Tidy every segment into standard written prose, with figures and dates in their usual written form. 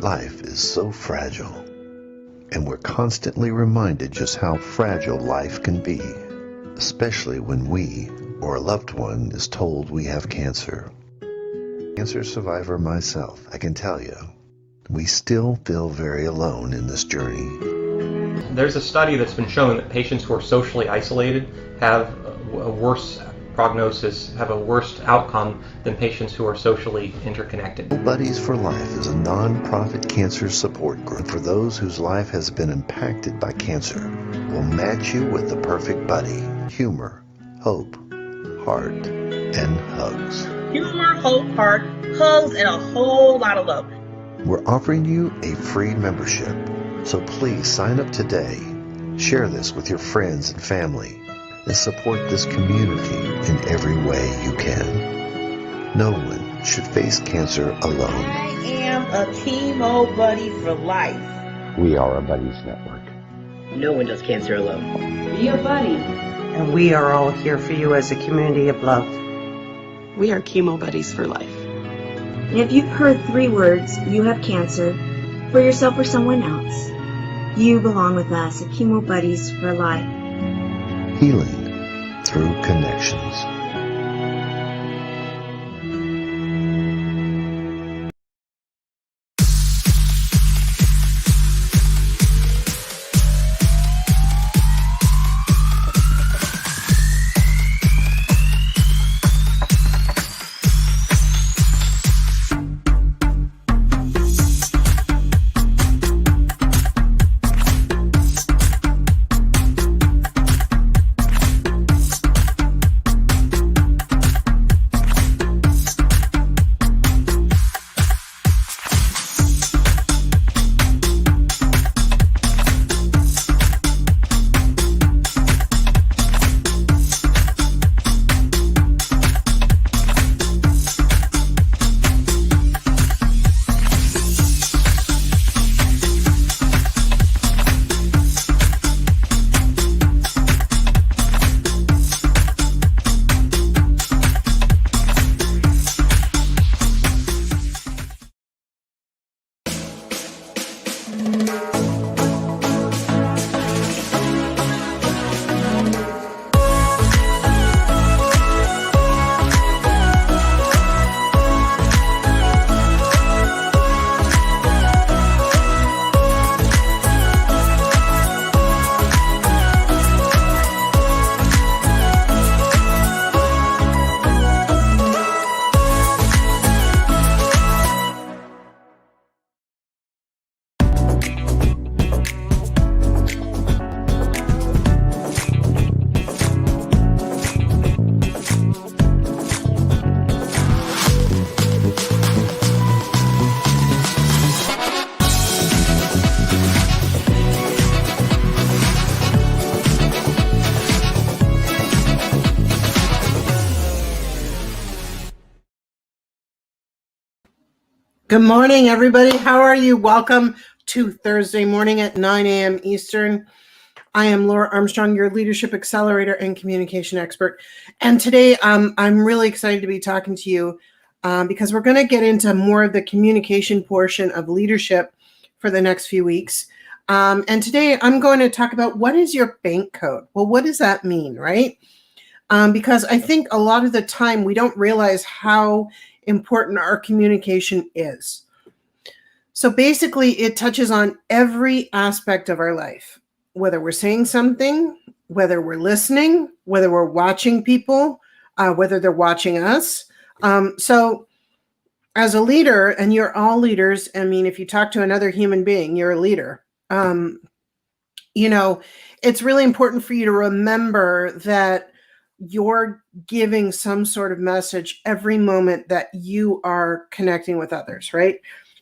Life is so fragile, and we're constantly reminded just how fragile life can be, especially when we or a loved one is told we have cancer. Cancer survivor myself, I can tell you, we still feel very alone in this journey. There's a study that's been shown that patients who are socially isolated have a worse prognosis, have a worse outcome than patients who are socially interconnected. Buddies for Life is a non-profit cancer support group for those whose life has been impacted by cancer. We'll match you with the perfect buddy. Humor, hope, heart, and hugs. Humor, hope, heart, hugs, and a whole lot of love. We're offering you a free membership, so please sign up today. Share this with your friends and family, and support this community in every way you can. No one should face cancer alone. I am a chemo buddy for life. We are a buddies network. No one does cancer alone. Be a buddy. And we are all here for you as a community of love. We are chemo buddies for life. And if you've heard 3 words, you have cancer, for yourself or someone else, you belong with us at Chemo Buddies for Life. Healing through connections. Good morning, everybody. How are you? Welcome to Thursday morning at 9 a.m. Eastern. I am Laura Armstrong, your leadership accelerator and communication expert. And today I'm really excited to be talking to you because we're going to get into more of the communication portion of leadership for the next few weeks. And today I'm going to talk about what is your bank code? Well, what does that mean, right? Because I think a lot of the time we don't realize how important our communication is. So basically it touches on every aspect of our life, whether we're saying something, whether we're listening, whether we're watching people, whether they're watching us. So as a leader, and you're all leaders, I mean, if you talk to another human being, you're a leader. It's really important for you to remember that you're giving some sort of message every moment that you are connecting with others, right?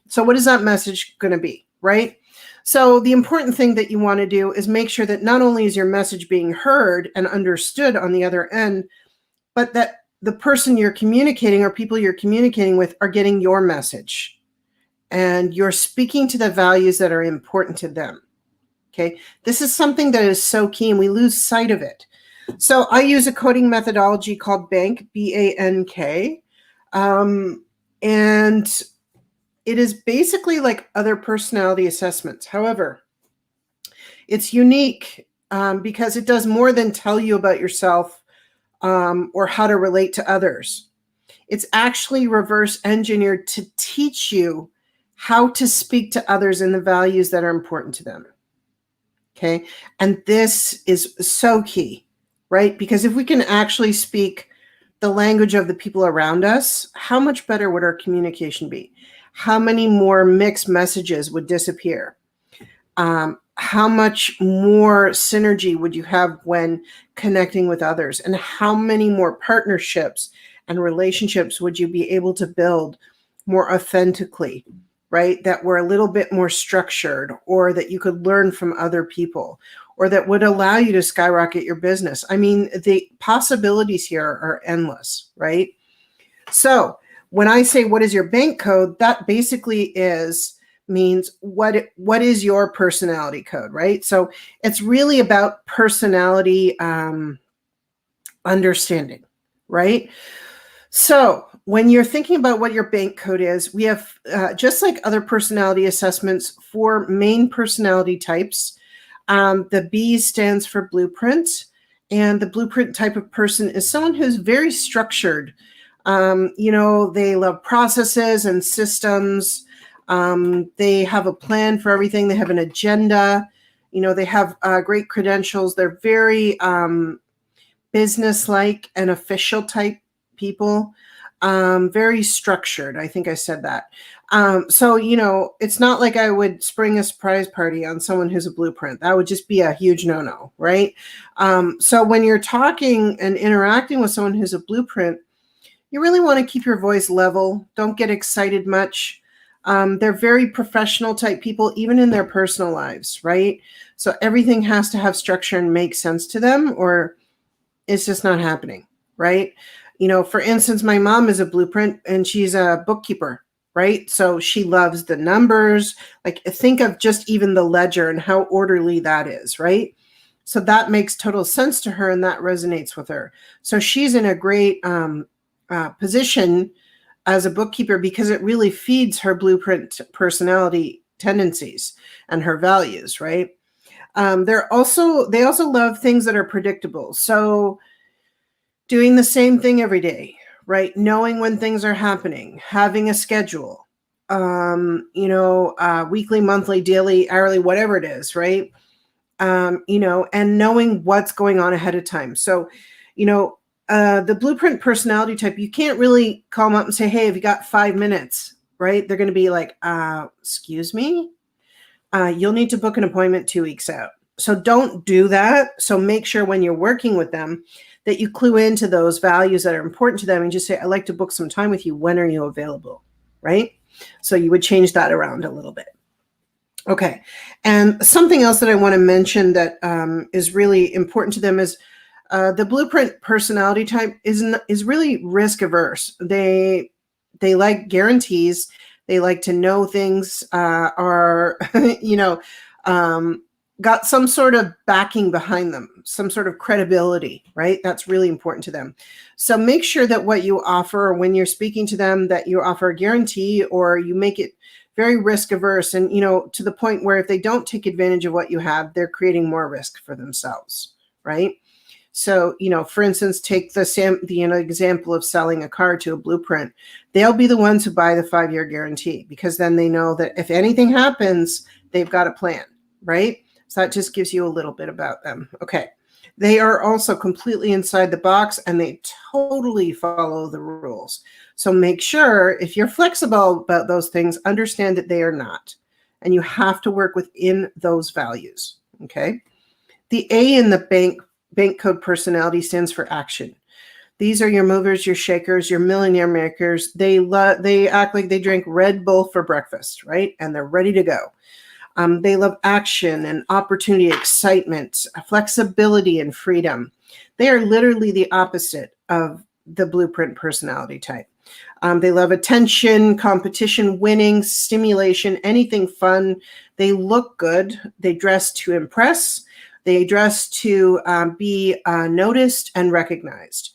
So what is that message going to be, right? So the important thing that you want to do is make sure that not only is your message being heard and understood on the other end, but that the person you're communicating or people you're communicating with are getting your message and you're speaking to the values that are important to them. Okay. This is something that is so key and we lose sight of it. So I use a coding methodology called BANK, B-A-N-K. And it is basically like other personality assessments. However, it's unique because it does more than tell you about yourself or how to relate to others. It's actually reverse engineered to teach you how to speak to others and the values that are important to them. Okay. And this is so key, right? Because if we can actually speak the language of the people around us, how much better would our communication be? How many more mixed messages would disappear? How much more synergy would you have when connecting with others? And how many more partnerships and relationships would you be able to build more authentically, right? That were a little bit more structured, or that you could learn from other people, or that would allow you to skyrocket your business. I mean, the possibilities here are endless, right? So when I say, what is your bank code? That basically means what is your personality code, right? So it's really about personality understanding, right? So when you're thinking about what your bank code is, we have, just like other personality assessments, 4 main personality types. The B stands for blueprint, and the blueprint type of person is someone who's very structured. They love processes and systems. They have a plan for everything. They have an agenda. They have great credentials. They're very business-like and official type people. Very structured. I think I said that. So it's not like I would spring a surprise party on someone who's a blueprint. That would just be a huge no-no, right? So when you're talking and interacting with someone who's a blueprint, you really want to keep your voice level. Don't get excited much. They're very professional type people, even in their personal lives, right? So everything has to have structure and make sense to them, or it's just not happening, right? For instance, my mom is a blueprint and she's a bookkeeper, right? So she loves the numbers. Like, think of just even the ledger and how orderly that is, right? So that makes total sense to her and that resonates with her. So she's in a great position as a bookkeeper because it really feeds her blueprint personality tendencies and her values, right? They also love things that are predictable. So doing the same thing every day, right? Knowing when things are happening, having a schedule, weekly, monthly, daily, hourly, whatever it is, right? And knowing what's going on ahead of time. So, the blueprint personality type, you can't really call them up and say, hey, have you got 5 minutes, right? They're going to be like, excuse me? You'll need to book an appointment 2 weeks out. So don't do that. So make sure when you're working with them that you clue into those values that are important to them and just say, I'd like to book some time with you. When are you available, right? So you would change that around a little bit. Okay. And something else that I want to mention that is really important to them is the blueprint personality type is really risk averse. They like guarantees. They like to know things are, got some sort of backing behind them, some sort of credibility, right? That's really important to them. So make sure that what you offer when you're speaking to them, that you offer a guarantee or you make it very risk averse and, to the point where if they don't take advantage of what you have, they're creating more risk for themselves, right? So, for instance, take the example of selling a car to a blueprint. They'll be the ones who buy the 5-year guarantee because then they know that if anything happens, they've got a plan, right? So that just gives you a little bit about them. Okay. They are also completely inside the box and they totally follow the rules. So make sure if you're flexible about those things, understand that they are not. And you have to work within those values. Okay. The A in the bank code personality stands for action. These are your movers, your shakers, your millionaire makers. They act like they drink Red Bull for breakfast, right? And they're ready to go. They love action and opportunity, excitement, flexibility, and freedom. They are literally the opposite of the blueprint personality type. They love attention, competition, winning, stimulation, anything fun. They look good. They dress to impress. They dress to be noticed and recognized.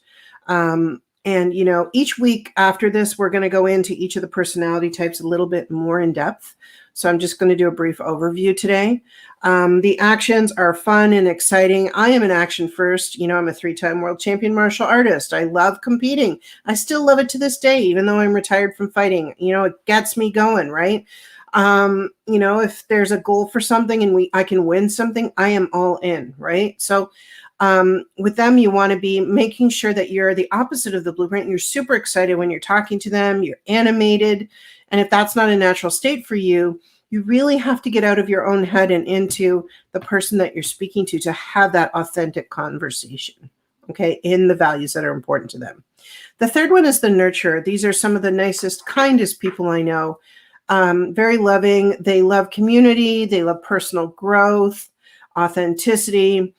And, you know, each week after this, we're going to go into each of the personality types a little bit more in depth. So I'm just going to do a brief overview today. The actions are fun and exciting. I am an action first. You know, I'm a 3-time world champion martial artist. I love competing. I still love it to this day, even though I'm retired from fighting. You know, it gets me going, right? You know, if there's a goal for something and I can win something, I am all in, right? So with them, you want to be making sure that you're the opposite of the blueprint. You're super excited when you're talking to them. You're animated. And if that's not a natural state for you, you really have to get out of your own head and into the person that you're speaking to have that authentic conversation, okay, in the values that are important to them. The third one is the nurturer. These are some of the nicest, kindest people I know. Very loving. They love community. They love personal growth, authenticity.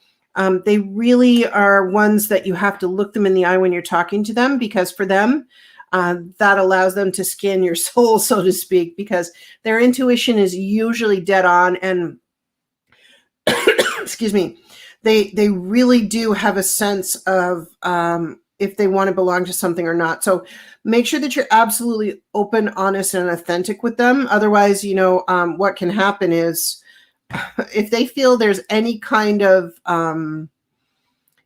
They really are ones that you have to look them in the eye when you're talking to them, because for them, that allows them to scan your soul, so to speak, because their intuition is usually dead on. And excuse me, they really do have a sense of if they want to belong to something or not. So make sure that you're absolutely open, honest, and authentic with them. Otherwise, you know, what can happen is if they feel there's any kind of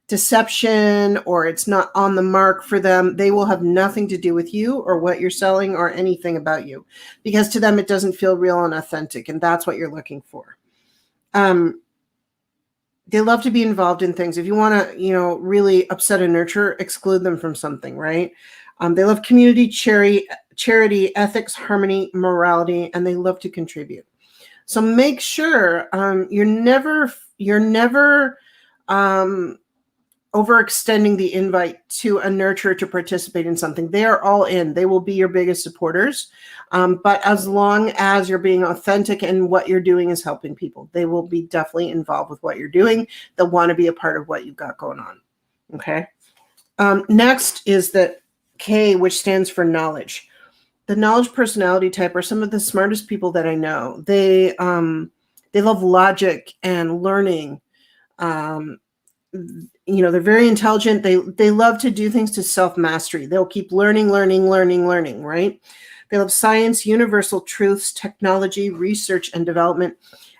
deception or it's not on the mark for them, they will have nothing to do with you or what you're selling or anything about you, because to them it doesn't feel real and authentic, and that's what you're looking for. They love to be involved in things. If you want to, you know, really upset a nurturer, exclude them from something, right? They love community, charity, ethics, harmony, morality, and they love to contribute. So make sure you're never overextending the invite to a nurturer to participate in something. They are all in. They will be your biggest supporters. But as long as you're being authentic and what you're doing is helping people, they will be definitely involved with what you're doing. They'll want to be a part of what you've got going on. Okay. Next is the K, which stands for knowledge. The knowledge personality type are some of the smartest people that I know. They love logic and learning. You know, they're very intelligent. They love to do things to self-mastery. They'll keep learning, right? They love science, universal truths, technology, research, and development.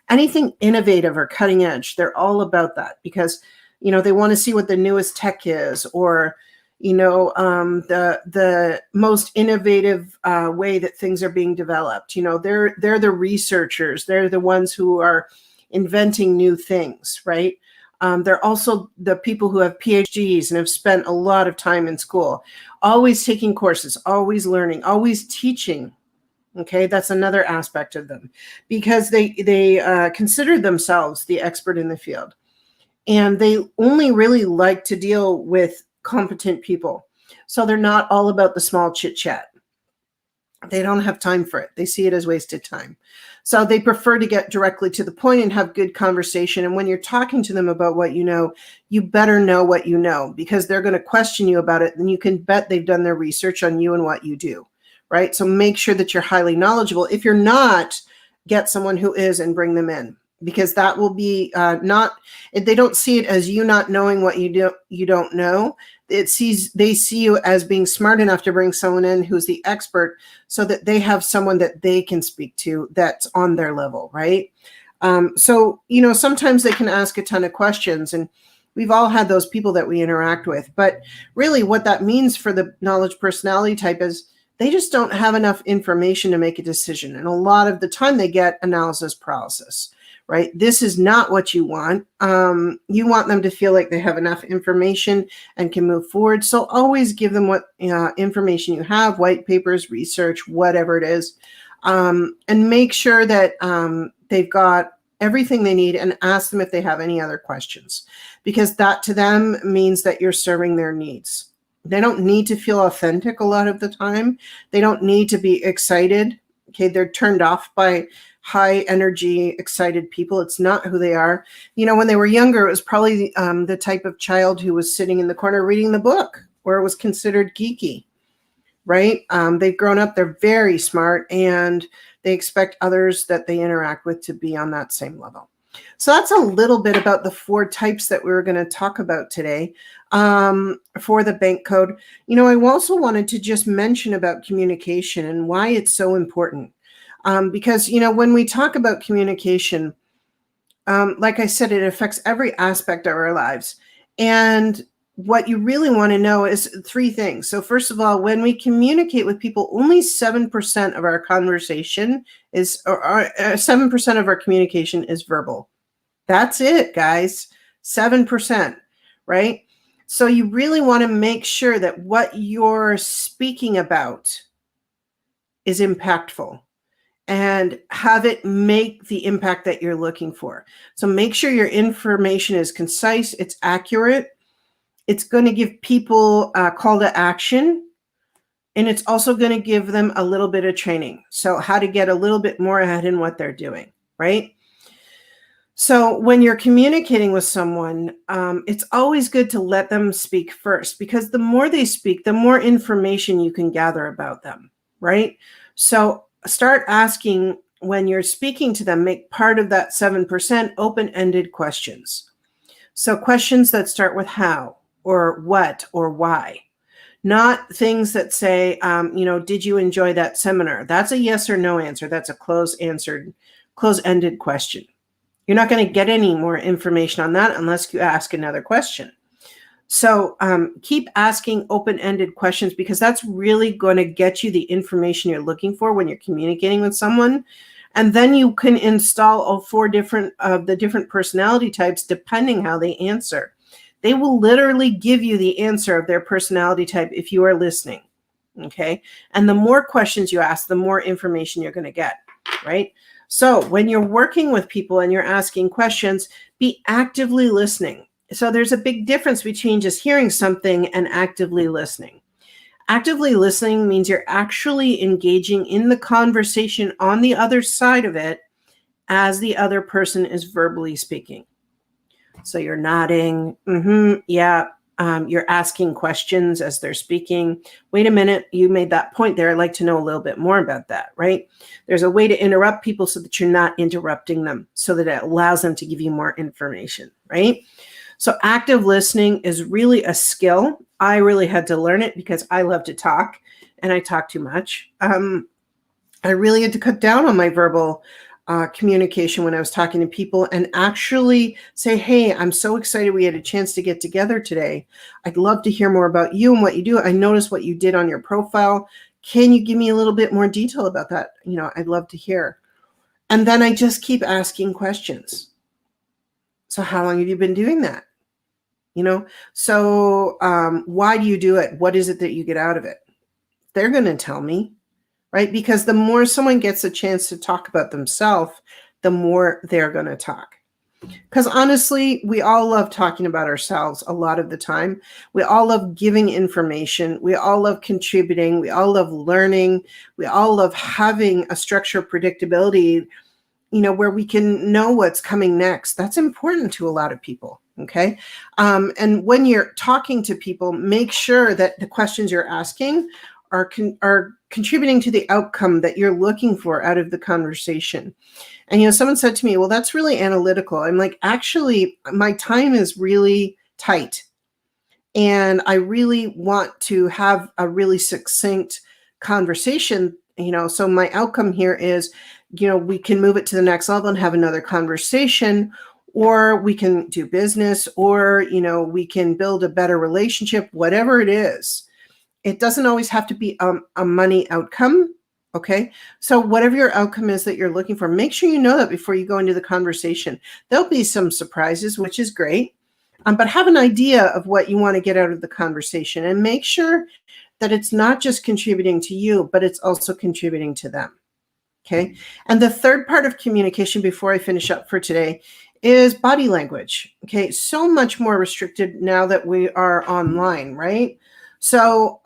Anything innovative or cutting edge, they're all about that, because, you know, they want to see what the newest tech is, or, you know, the most innovative way that things are being developed. You know, they're the researchers. They're the ones who are inventing new things, right? They're also the people who have PhDs and have spent a lot of time in school, always taking courses, always learning, always teaching. Okay, that's another aspect of them, because they consider themselves the expert in the field, and they only really like to deal with competent people. So they're not all about the small chit chat. They don't have time for it. They see it as wasted time. So they prefer to get directly to the point and have good conversation. And when you're talking to them about what you know, you better know what you know, because they're going to question you about it. And you can bet they've done their research on you and what you do, right? So make sure that you're highly knowledgeable. If you're not, get someone who is and bring them in, because that will be they don't see it as you not knowing what you don't know. They see you as being smart enough to bring someone in who's the expert, so that they have someone that they can speak to that's on their level, right? So, you know, sometimes they can ask a ton of questions, and we've all had those people that we interact with. But really what that means for the knowledge personality type is they just don't have enough information to make a decision. And a lot of the time they get analysis paralysis, right? This is not what you want. You want them to feel like they have enough information and can move forward. So always give them what information you have, white papers, research, whatever it is, and make sure that they've got everything they need, and ask them if they have any other questions, because that to them means that you're serving their needs. They don't need to feel authentic a lot of the time. They don't need to be excited. Okay, they're turned off by high energy, excited people. It's not who they are. You know, when they were younger, it was probably the type of child who was sitting in the corner reading the book, where it was considered geeky, right? They've grown up, they're very smart, and they expect others that they interact with to be on that same level. So that's a little bit about the 4 types that we were going to talk about today for the bank code. I also wanted to just mention about communication and why it's so important. Because, when we talk about communication, like I said, it affects every aspect of our lives. And what you really want to know is 3 things. So first of all, when we communicate with people, only 7% of our conversation is, or 7% of our communication is verbal. That's it, guys. 7%, right? So you really want to make sure that what you're speaking about is impactful and have it make the impact that you're looking for. So make sure your information is concise, it's accurate, it's going to give people a call to action, and it's also going to give them a little bit of training. So how to get a little bit more ahead in what they're doing, right? So when you're communicating with someone, it's always good to let them speak first, because the more they speak, the more information you can gather about them, right? So start asking when you're speaking to them, make part of that 7% open-ended questions. So questions that start with how or what or why, not things that say, did you enjoy that seminar? That's a yes or no answer. That's a close-ended question. You're not going to get any more information on that unless you ask another question. So keep asking open-ended questions, because that's really going to get you the information you're looking for when you're communicating with someone. And then you can install all 4 different of the different personality types depending how they answer. They will literally give you the answer of their personality type if you are listening. Okay. And the more questions you ask, the more information you're going to get, right? So when you're working with people and you're asking questions, be actively listening. So there's a big difference between just hearing something and actively listening. Actively listening means you're actually engaging in the conversation on the other side of it as the other person is verbally speaking. So you're nodding, yeah. You're asking questions as they're speaking. Wait a minute, you made that point there. I'd like to know a little bit more about that, right? There's a way to interrupt people so that you're not interrupting them, so that it allows them to give you more information, right? So active listening is really a skill. I really had to learn it because I love to talk and I talk too much. I really had to cut down on my verbal communication when I was talking to people, and actually say, hey, I'm so excited we had a chance to get together today. I'd love to hear more about you and what you do. I noticed what you did on your profile. Can you give me a little bit more detail about that? I'd love to hear. And then I just keep asking questions. So how long have you been doing that? So why do you do it? What is it that you get out of it? They're going to tell me. Right? Because the more someone gets a chance to talk about themselves, the more they're going to talk. Because honestly, we all love talking about ourselves a lot of the time. We all love giving information. We all love contributing. We all love learning. We all love having a structure of predictability, where we can know what's coming next. That's important to a lot of people. Okay. And when you're talking to people, make sure that the questions you're asking are contributing to the outcome that you're looking for out of the conversation. And, someone said to me, well, that's really analytical. I'm like, actually, my time is really tight. And I really want to have a really succinct conversation, so my outcome here is, we can move it to the next level and have another conversation, or we can do business, or, we can build a better relationship, whatever it is. It doesn't always have to be a money outcome, okay? So whatever your outcome is that you're looking for, make sure you know that before you go into the conversation. There'll be some surprises, which is great, but have an idea of what you want to get out of the conversation, and make sure that it's not just contributing to you, but it's also contributing to them, okay? And the third part of communication before I finish up for today is body language, okay? So much more restricted now that we are online, right? So,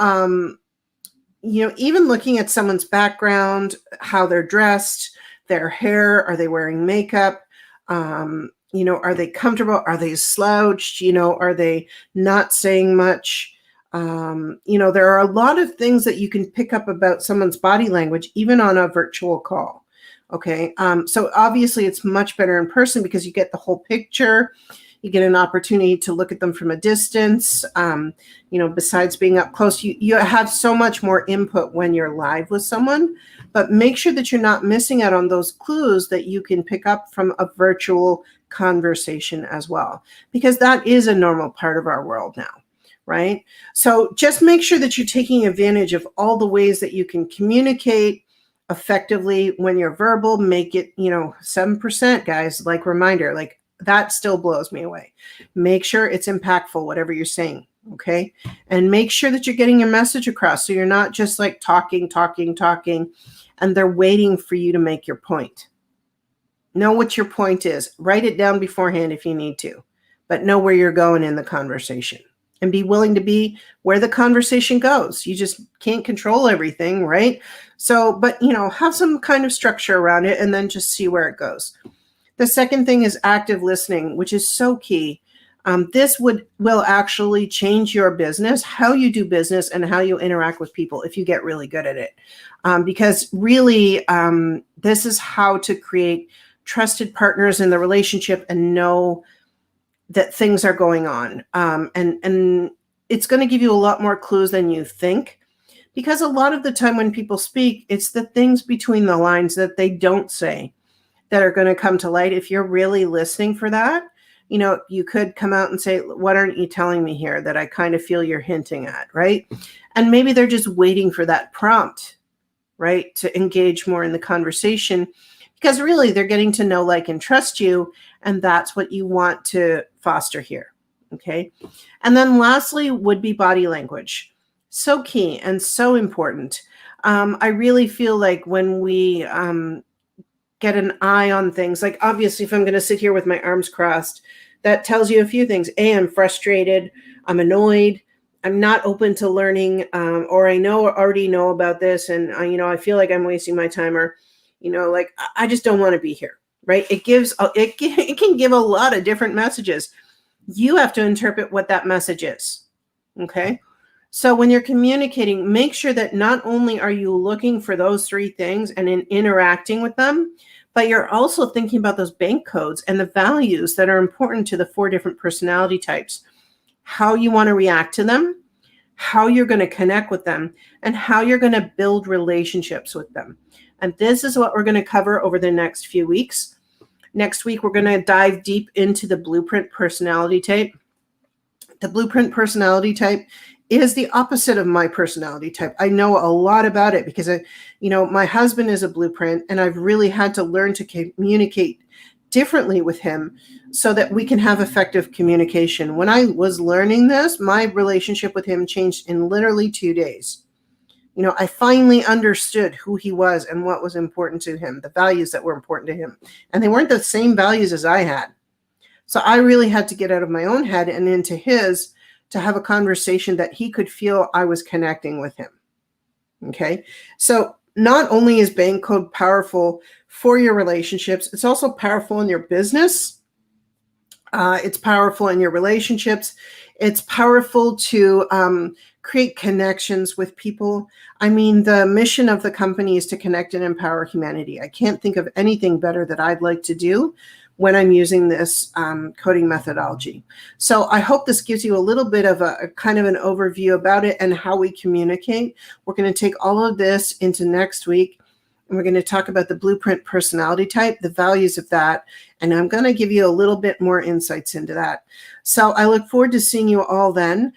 even looking at someone's background, how they're dressed, their hair, are they wearing makeup? Are they comfortable? Are they slouched? Are they not saying much? There are a lot of things that you can pick up about someone's body language, even on a virtual call. Okay. So obviously it's much better in person because you get the whole picture. You get an opportunity to look at them from a distance. Besides being up close, you have so much more input when you're live with someone, but make sure that you're not missing out on those clues that you can pick up from a virtual conversation as well, because that is a normal part of our world now, right? So just make sure that you're taking advantage of all the ways that you can communicate effectively. When you're verbal, make it, 7%, guys, like reminder, like that still blows me away. Make sure it's impactful, whatever you're saying. Okay. And make sure that you're getting your message across. So you're not just like talking, and they're waiting for you to make your point. Know what your point is. Write it down beforehand if you need to, but know where you're going in the conversation and be willing to be where the conversation goes. You just can't control everything, right? So, but have some kind of structure around it and then just see where it goes. The second thing is active listening, which is so key. This will actually change your business, how you do business, and how you interact with people if you get really good at it. Because really, this is how to create trusted partners in the relationship and know that things are going on. And it's going to give you a lot more clues than you think. Because a lot of the time when people speak, it's the things between the lines that they don't say that are going to come to light. If you're really listening for that, you could come out and say, what aren't you telling me here that I kind of feel you're hinting at, right? And maybe they're just waiting for that prompt, right, to engage more in the conversation, because really they're getting to know, like, and trust you, and that's what you want to foster here, okay? And then lastly would be body language. So key and so important. I really feel like when we get an eye on things, like obviously if I'm going to sit here with my arms crossed, that tells you a few things. A, I'm frustrated, I'm annoyed, I'm not open to learning, or I already know about this, and I feel like I'm wasting my time, or like I just don't want to be here, right? It can give a lot of different messages. You have to interpret what that message is, okay? So when you're communicating, make sure that not only are you looking for those three things and interacting with them, but you're also thinking about those bank codes and the values that are important to the 4 different personality types, how you want to react to them, how you're going to connect with them, and how you're going to build relationships with them. And this is what we're going to cover over the next few weeks. Next week, we're going to dive deep into the blueprint personality type. The blueprint personality type is the opposite of my personality type. I know a lot about it because my husband is a blueprint, and I've really had to learn to communicate differently with him so that we can have effective communication. When I was learning this, my relationship with him changed in literally 2 days. I finally understood who he was and what was important to him, the values that were important to him. And they weren't the same values as I had. So I really had to get out of my own head and into his to have a conversation that he could feel I was connecting with him. Okay. So not only is bank code powerful for your relationships, it's also powerful in your business. It's powerful in your relationships. It's powerful to create connections with people. I mean, the mission of the company is to connect and empower humanity. I can't think of anything better that I'd like to do when I'm using this coding methodology. So I hope this gives you a little bit of a kind of an overview about it and how we communicate. We're going to take all of this into next week, and we're going to talk about the blueprint personality type, the values of that, and I'm going to give you a little bit more insights into that. So I look forward to seeing you all then.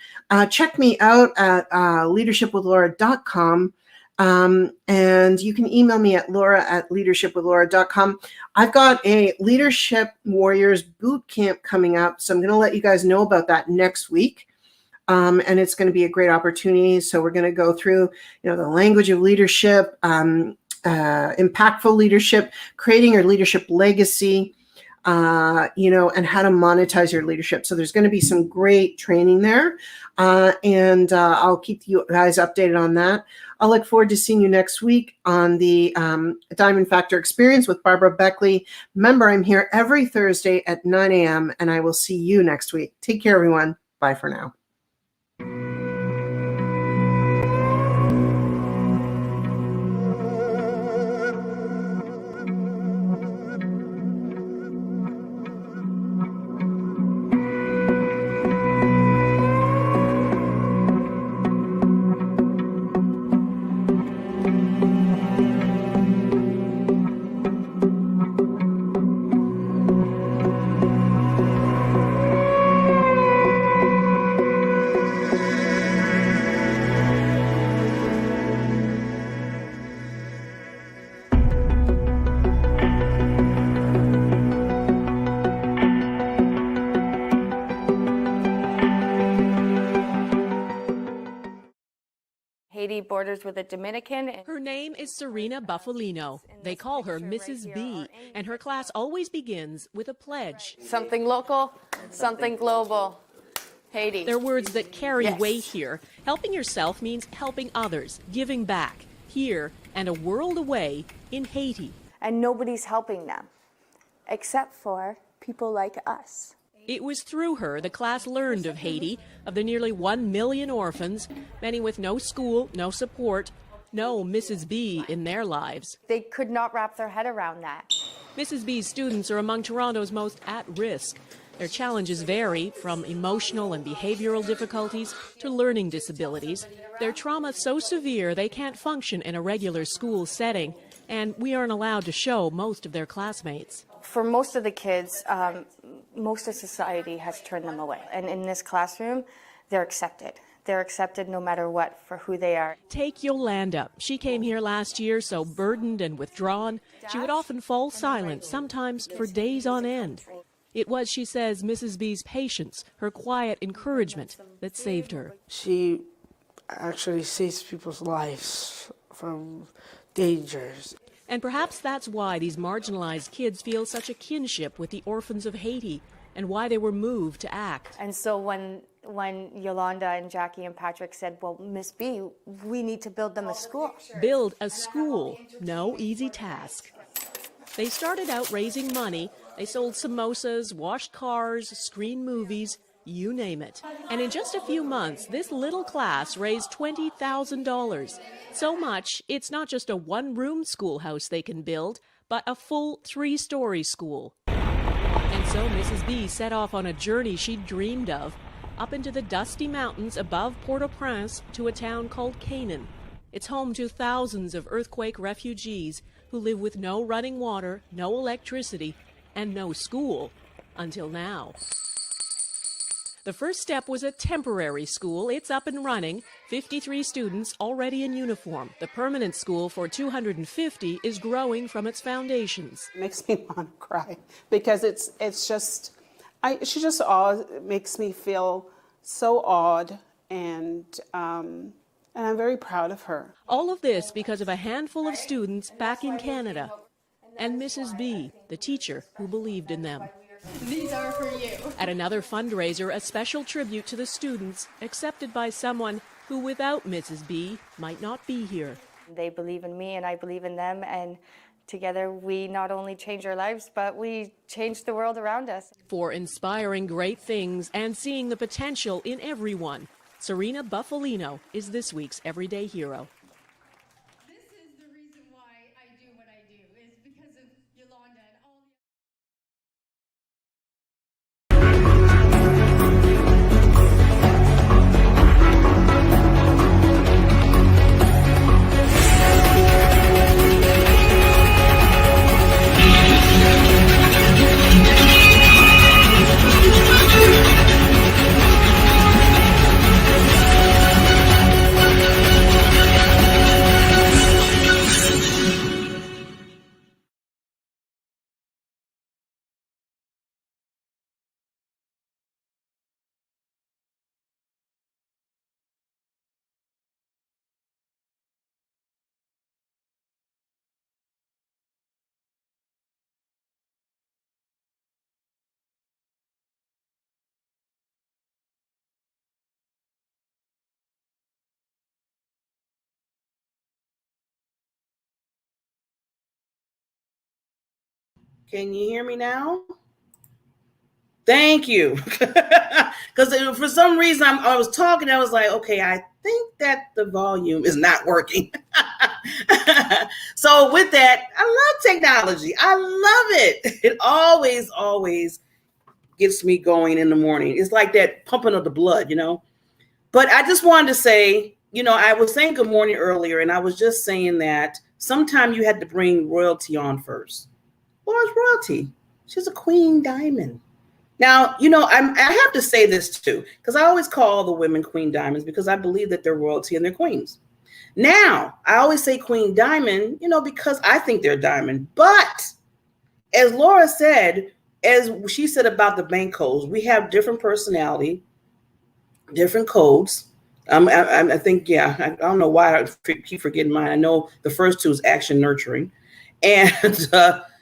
Check me out at leadershipwithlaura.com. And you can email me at laura@leadershipwithlaura.com. I've got a Leadership Warriors boot camp coming up, so I'm going to let you guys know about that next week. And it's going to be a great opportunity. So we're going to go through, the language of leadership, impactful leadership, creating your leadership legacy, and how to monetize your leadership. So there's going to be some great training there. And I'll keep you guys updated on that. I'll look forward to seeing you next week on the Diamond Factor Experience with Barbara Beckley. Remember, I'm here every Thursday at 9 a.m. and I will see you next week. Take care, everyone. Bye for now. Haiti borders with the Dominican. Her name is Serena Buffalino. They call her Mrs. B, and her class always begins with a pledge. Something local, something global. Haiti. They're words that carry weight here. Helping yourself means helping others, giving back, here and a world away in Haiti. And nobody's helping them, except for people like us. It was through her the class learned of Haiti, of the nearly 1 million orphans, many with no school, no support, no Mrs. B in their lives. They could not wrap their head around that. Mrs. B's students are among Toronto's most at risk. Their challenges vary from emotional and behavioral difficulties to learning disabilities. Their trauma so severe they can't function in a regular school setting, and we aren't allowed to show most of their classmates. For most of the kids, most of society has turned them away. And in this classroom, they're accepted. They're accepted no matter what for who they are. Take Yolanda. She came here last year so burdened and withdrawn, she would often fall silent, sometimes for days on end. It was, she says, Mrs. B's patience, her quiet encouragement, that saved her. She actually saves people's lives from dangers. And perhaps that's why these marginalized kids feel such a kinship with the orphans of Haiti and why they were moved to act. And so when Yolanda and Jackie and Patrick said, well, Miss B, we need to build them a school. Build a school, no easy task. They started out raising money. They sold samosas, washed cars, screened movies, you name it. And in just a few months, this little class raised $20,000. So much, it's not just a one-room schoolhouse they can build, but a full 3-story school. And so Mrs. B set off on a journey she'd dreamed of, up into the dusty mountains above Port-au-Prince to a town called Canaan. It's home to thousands of earthquake refugees who live with no running water, no electricity, and no school, until now. The first step was a temporary school. It's up and running. 53 students already in uniform. The permanent school for 250 is growing from its foundations. It makes me want to cry because she just makes me feel so awed, and I'm very proud of her. All of this because of a handful of students back in Canada and Mrs. B, the teacher who believed in them. These are for you. At another fundraiser, a special tribute to the students, accepted by someone who, without Mrs. B, might not be here. They believe in me and I believe in them, and together we not only change our lives, but we change the world around us. For inspiring great things and seeing the potential in everyone, Serena Buffalino is this week's Everyday Hero. This is the reason why I do what I do, is because of Yolanda and all the... Can you hear me now? Thank you. Because for some reason I was talking, I was like, okay, I think that the volume is not working. So with that, I love technology. I love it. It always gets me going in the morning. It's like that pumping of the blood, you know. But I just wanted to say, you know, I was saying good morning earlier, and I was just saying that sometimes you had to bring royalty on first. Laura's royalty. She's a queen diamond. Now, you know, I have to say this too, because I always call the women queen diamonds because I believe that they're royalty and they're queens. Now, I always say queen diamond, you know, because I think they're diamond. But as Laura said, as she said about the bank codes, we have different personality, different codes, I think, yeah, I don't know why I keep forgetting mine. I know the first two is action nurturing. And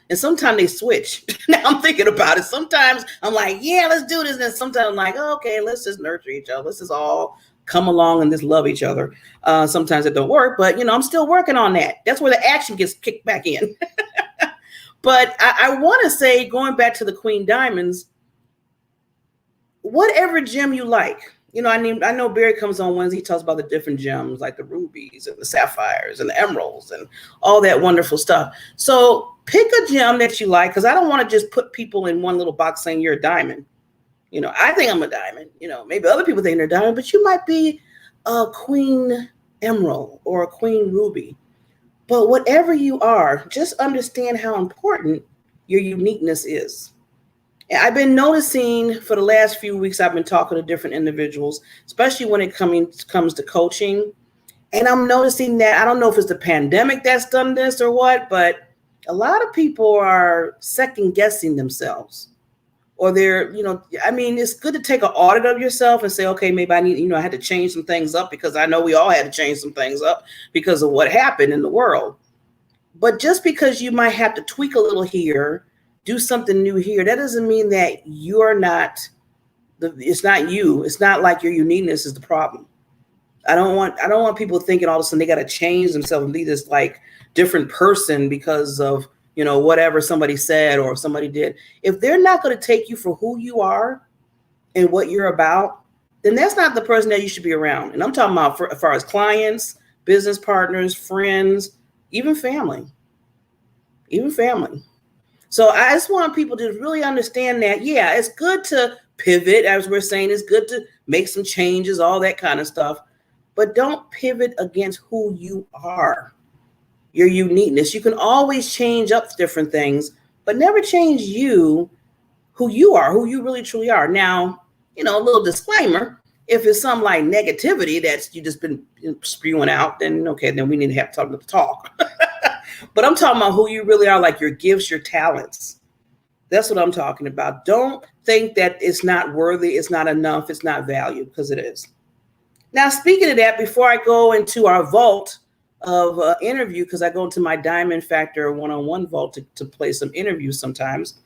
and sometimes they switch. Now I'm thinking about it. Sometimes I'm like, yeah, let's do this. And sometimes I'm like, oh, okay, let's just nurture each other. Let's just all come along and just love each other. Sometimes it don't work, but I'm still working on that. That's where the action gets kicked back in. But I want to say, going back to the Queen Diamonds, whatever gem you like. I know Barry comes on Wednesday. He talks about the different gems, like the rubies and the sapphires and the emeralds and all that wonderful stuff. So pick a gem that you like, because I don't want to just put people in one little box saying you're a diamond. I think I'm a diamond. Maybe other people think they're a diamond, but you might be a queen emerald or a queen ruby. But whatever you are, just understand how important your uniqueness is. I've been noticing for the last few weeks, I've been talking to different individuals, especially when it comes to coaching. And I'm noticing that, I don't know if it's the pandemic that's done this or what, but a lot of people are second guessing themselves. Or it's good to take an audit of yourself and say, okay, maybe I need, I had to change some things up, because I know we all had to change some things up because of what happened in the world. But just because you might have to tweak a little here, do something new here, that doesn't mean that you're not, it's not you. It's not like your uniqueness is the problem. I don't want people thinking all of a sudden they got to change themselves and be this like different person because of, whatever somebody said or somebody did. If they're not going to take you for who you are and what you're about, then that's not the person that you should be around. And I'm talking about as far as clients, business partners, friends, even family. So I just want people to really understand that, yeah, it's good to pivot, as we're saying, it's good to make some changes, all that kind of stuff, but don't pivot against who you are, your uniqueness. You can always change up different things, but never change who you are, who you really truly are. Now, a little disclaimer, if it's some like negativity that's you just been spewing out, then okay, then we need to have something to talk. But I'm talking about who you really are, like your gifts, your talents. That's what I'm talking about. Don't think that it's not worthy, it's not enough, it's not valued, because it is. Now, speaking of that, before I go into our vault of interview, because I go into my Diamond Factor one-on-one vault to play some interviews sometimes,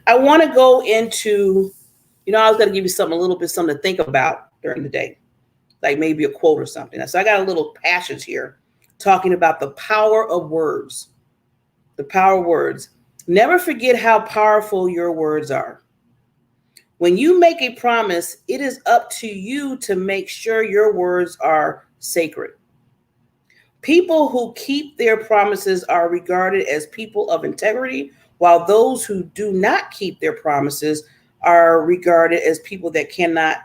I want to go into, I was going to give you something to think about during the day, like maybe a quote or something. So I got a little passage here talking about the power of words. The power of words. Never forget how powerful your words are. When you make a promise, it is up to you to make sure your words are sacred. People who keep their promises are regarded as people of integrity, while those who do not keep their promises are regarded as people that cannot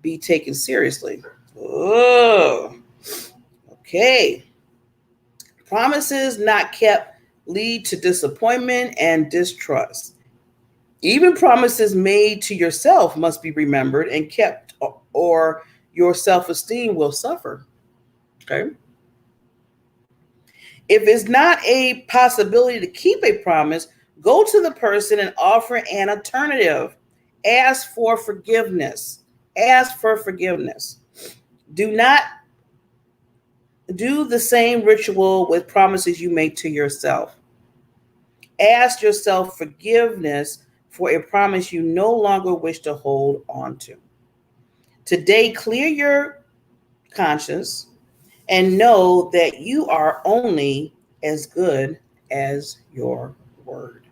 be taken seriously. Oh, okay. Promises not kept lead to disappointment and distrust. Even promises made to yourself must be remembered and kept, or your self-esteem will suffer. Okay. If it's not a possibility to keep a promise, go to the person and offer an alternative. Ask for forgiveness. Ask for forgiveness. Do not do the same ritual with promises you make to yourself. Ask yourself forgiveness for a promise you no longer wish to hold on to. Today, clear your conscience and know that you are only as good as your word.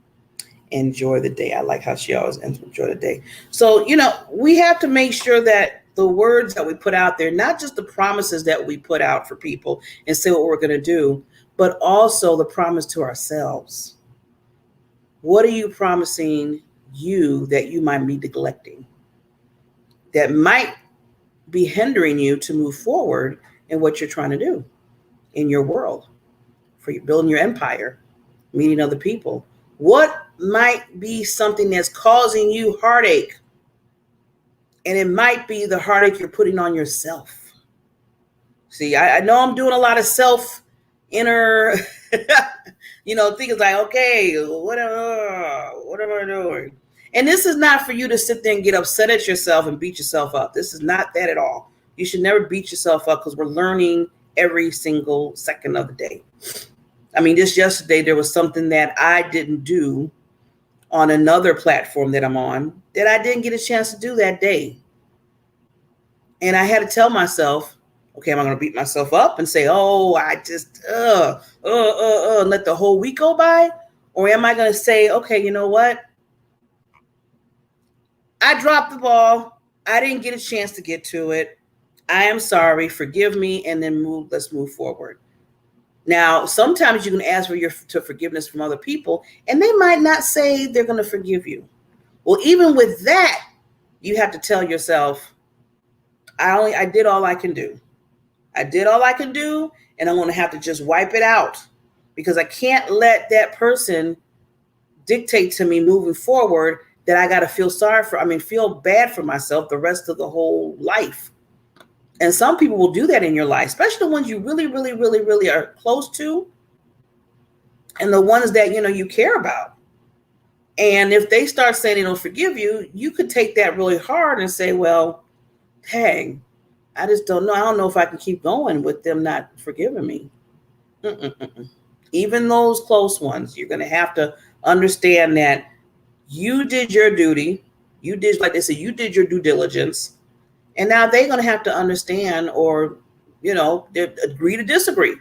Enjoy the day. I like how she always ends with enjoy the day. So, we have to make sure that the words that we put out there, not just the promises that we put out for people and say what we're going to do, but also the promise to ourselves. What are you promising you that you might be neglecting, that might be hindering you to move forward in what you're trying to do in your world, for you building your empire, meeting other people? What might be something that's causing you heartache? And it might be the heartache you're putting on yourself. See, I know I'm doing a lot of self inner, things like, okay, what am I doing? And this is not for you to sit there and get upset at yourself and beat yourself up. This is not that at all. You should never beat yourself up because we're learning every single second of the day. I mean, just yesterday, there was something that I didn't do on another platform that I'm on that I didn't get a chance to do that day. And I had to tell myself, okay, am I going to beat myself up and say, oh, I just, let the whole week go by? Or am I going to say, okay, you know what? I dropped the ball. I didn't get a chance to get to it. I am sorry. Forgive me. And then let's move forward. Now, sometimes you can ask for forgiveness from other people, and they might not say they're going to forgive you. Well, even with that, you have to tell yourself, I did all I can do. I did all I can do, and I'm going to have to just wipe it out because I can't let that person dictate to me moving forward that I got to feel bad for myself the rest of the whole life. And some people will do that in your life, especially the ones you really, really, really, really are close to and the ones that, you care about. And if they start saying they don't forgive you, you could take that really hard and say, well, dang, I just don't know. I don't know if I can keep going with them not forgiving me. Even those close ones, you're going to have to understand that you did your duty. You did, like they say, you did your due diligence. And now they're going to have to understand or, agree to disagree.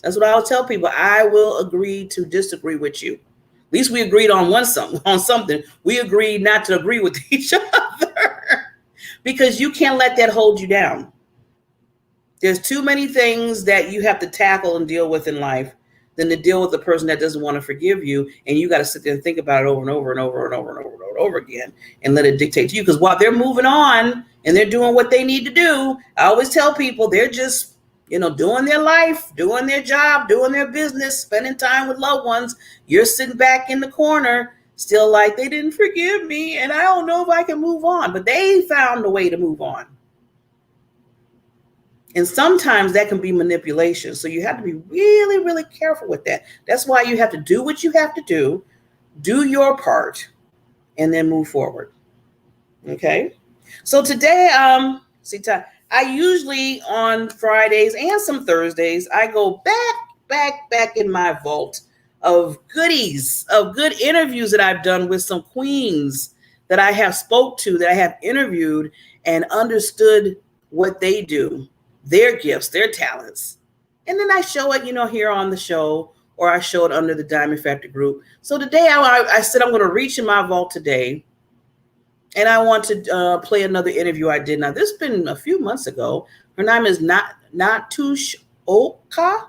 That's what I always tell people. I will agree to disagree with you. At least we agreed on something. We agreed not to agree with each other because you can't let that hold you down. There's too many things that you have to tackle and deal with in life than to deal with the person that doesn't want to forgive you. And you got to sit there and think about it over and over and over and over and over and over again and let it dictate to you. Because while they're moving on and they're doing what they need to do, I always tell people they're just, doing their life, doing their job, doing their business, spending time with loved ones. You're sitting back in the corner, still like they didn't forgive me and I don't know if I can move on. But they found a way to move on. And sometimes that can be manipulation. So you have to be really, really careful with that. That's why you have to do what you have to do your part, and then move forward. Okay. So today, I usually on Fridays and some Thursdays, I go back in my vault of goodies, of good interviews that I've done with some queens that I have spoke to, that I have interviewed and understood what they do, their gifts, their talents. And then I show it, here on the show, or I show it under the Diamond Factor group. So today I said I'm going to reach in my vault today, and I want to play another interview I did. Now, this has been a few months ago. Her name is Natush Oka,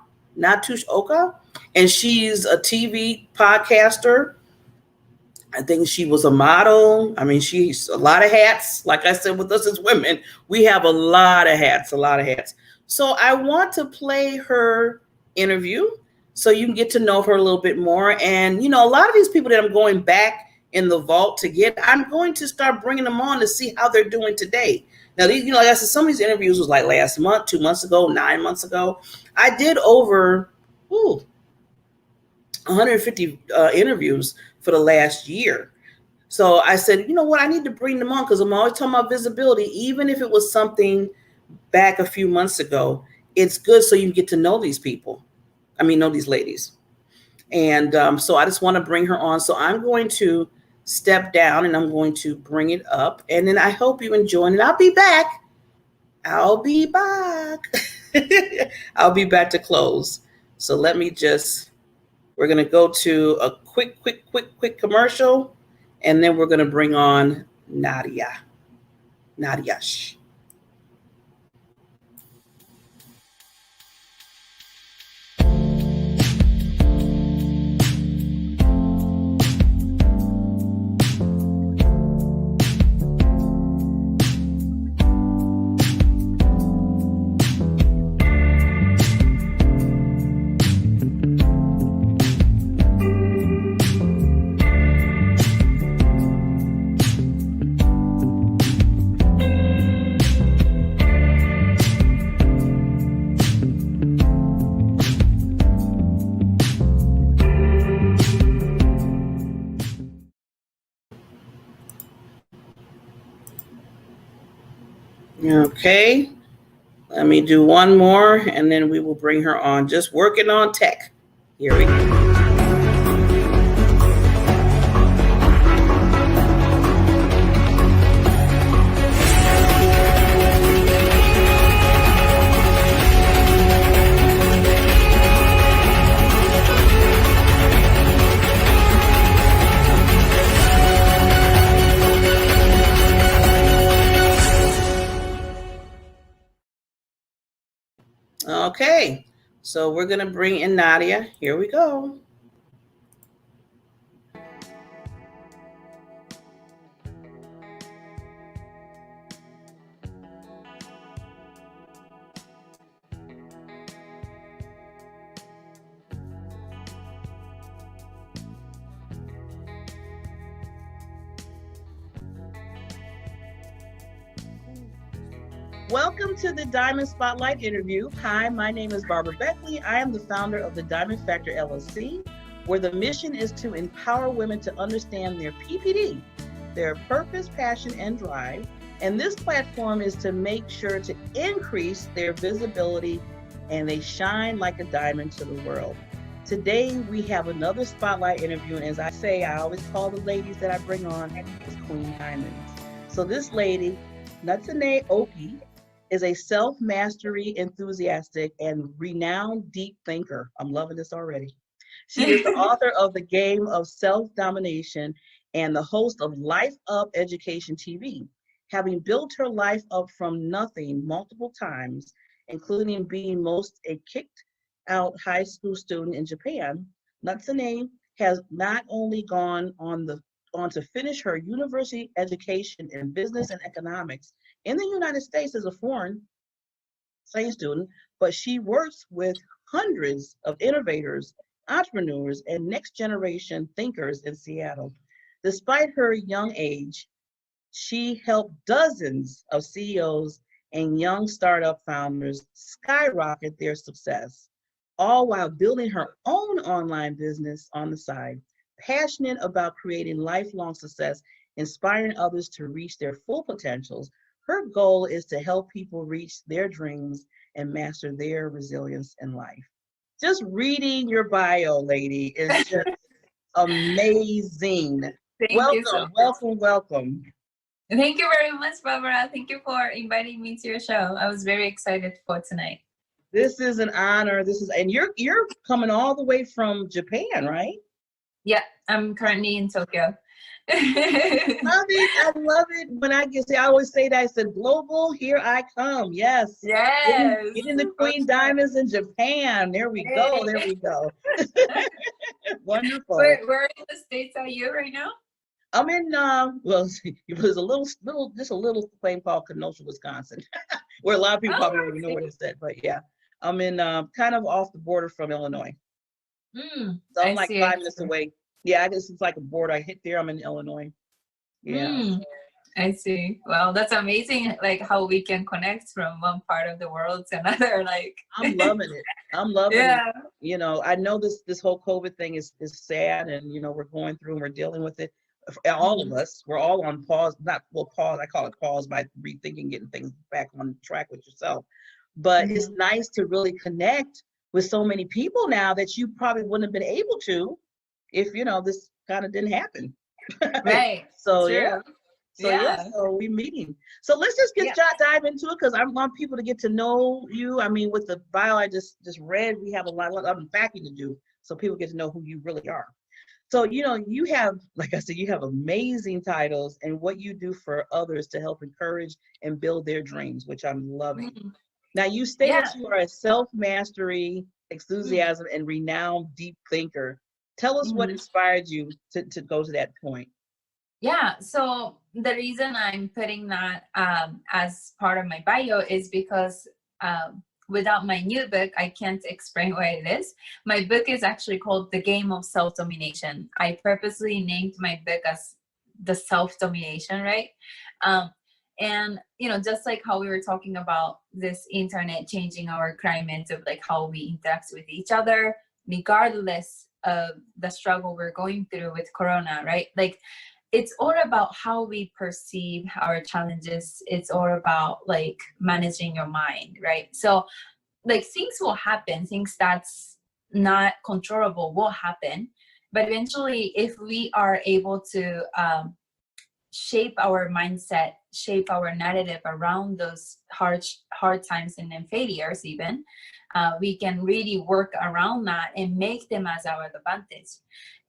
and she's a TV podcaster. I think she was a model. I mean, she's a lot of hats. Like I said, with us as women, we have a lot of hats. So I want to play her interview so you can get to know her a little bit more. And, a lot of these people that I'm going back in the vault to get, I'm going to start bringing them on to see how they're doing today. Now, these, like I said, some of these interviews was like last month, 2 months ago, 9 months ago. I did over 150 interviews for the last year. So I said, you know what, I need to bring them on because I'm always talking about visibility. Even if it was something back a few months ago, it's good so you can get to know these people. Know these ladies. And so I just want to bring her on. So I'm going to step down and I'm going to bring it up. And then I hope you enjoy it. And I'll be back. I'll be back to close. So let me we're going to go to a quick commercial, and then we're going to bring on Nadia. Okay, Let me do one more and then we will bring her on. Just working on tech. Here we go. Okay, so we're going to bring in Nadia. Here we go. Welcome to the Diamond Spotlight interview. Hi, my name is Barbara Beckley. I am the founder of the Diamond Factor LLC, where the mission is to empower women to understand their PPD, their purpose, passion, and drive. And this platform is to make sure to increase their visibility and they shine like a diamond to the world. Today, we have another Spotlight interview. And as I say, I always call the ladies that I bring on as Queen Diamonds. So this lady, Natsune Oki, is a self-mastery enthusiastic and renowned deep thinker. I'm loving this already. She is the author of The Game of Self-Domination and the host of Life Up Education TV. Having built her life up from nothing multiple times, including being most a kicked out high school student in Japan, Natsune has not only gone on to finish her university education in business and economics in the United States as a foreign science student, but she works with hundreds of innovators, entrepreneurs, and next generation thinkers in Seattle. Despite her young age, she helped dozens of CEOs and young startup founders skyrocket their success, all while building her own online business on the side. Passionate about creating lifelong success, inspiring others to reach their full potentials, her goal is to help people reach their dreams and master their resilience in life. Just reading your bio, lady, is just amazing. Welcome. Thank you very much, Barbara. Thank you for inviting me to your show. I was very excited for tonight. This is an honor. And you're coming all the way from Japan, right? Yeah, I'm currently in Tokyo. I love it when I always say that. I said, global, here I come. Yes. Getting the Queen Diamonds in Japan. There we go. Wonderful. Where in the States are you right now? I'm in there's a little place called Kenosha, Wisconsin, where a lot of people probably don't even know what it's at. But yeah, I'm in kind of off the border from Illinois. So I'm like 5 minutes away. Yeah, I guess it's like a border. I hit there. I'm in Illinois. Yeah. I see. Well, that's amazing. Like how we can connect from one part of the world to another. Like I'm loving it. It. You know, I know this whole COVID thing is sad, and you know we're going through and we're dealing with it. All of us, we're all on pause. Pause. I call it pause by rethinking, getting things back on track with yourself. But it's nice to really connect with so many people now that you probably wouldn't have been able to if this kind of didn't happen. Right. So so we're meeting. So let's just dive into it, because I want people to get to know you. I mean, with the bio I just read, we have a lot of unpacking to do so people get to know who you really are. So you have, like I said, you have amazing titles and what you do for others to help encourage and build their dreams, which I'm loving. Now, you stated you are a self-mastery, enthusiasm, and renowned deep thinker. Tell us what inspired you to go to that point. Yeah, so the reason I'm putting that as part of my bio is because without my new book, I can't explain what it is. My book is actually called The Game of Self-Domination. I purposely named my book as The Self-Domination, right? And, just like how we were talking about this internet changing our climate of like how we interact with each other, regardless of the struggle we're going through with Corona, right? Like it's all about how we perceive our challenges. It's all about like managing your mind, right? So like things will happen, things that's not controllable will happen, but eventually if we are able to shape our mindset, shape our narrative around those hard times and then failures even, we can really work around that and make them as our advantage.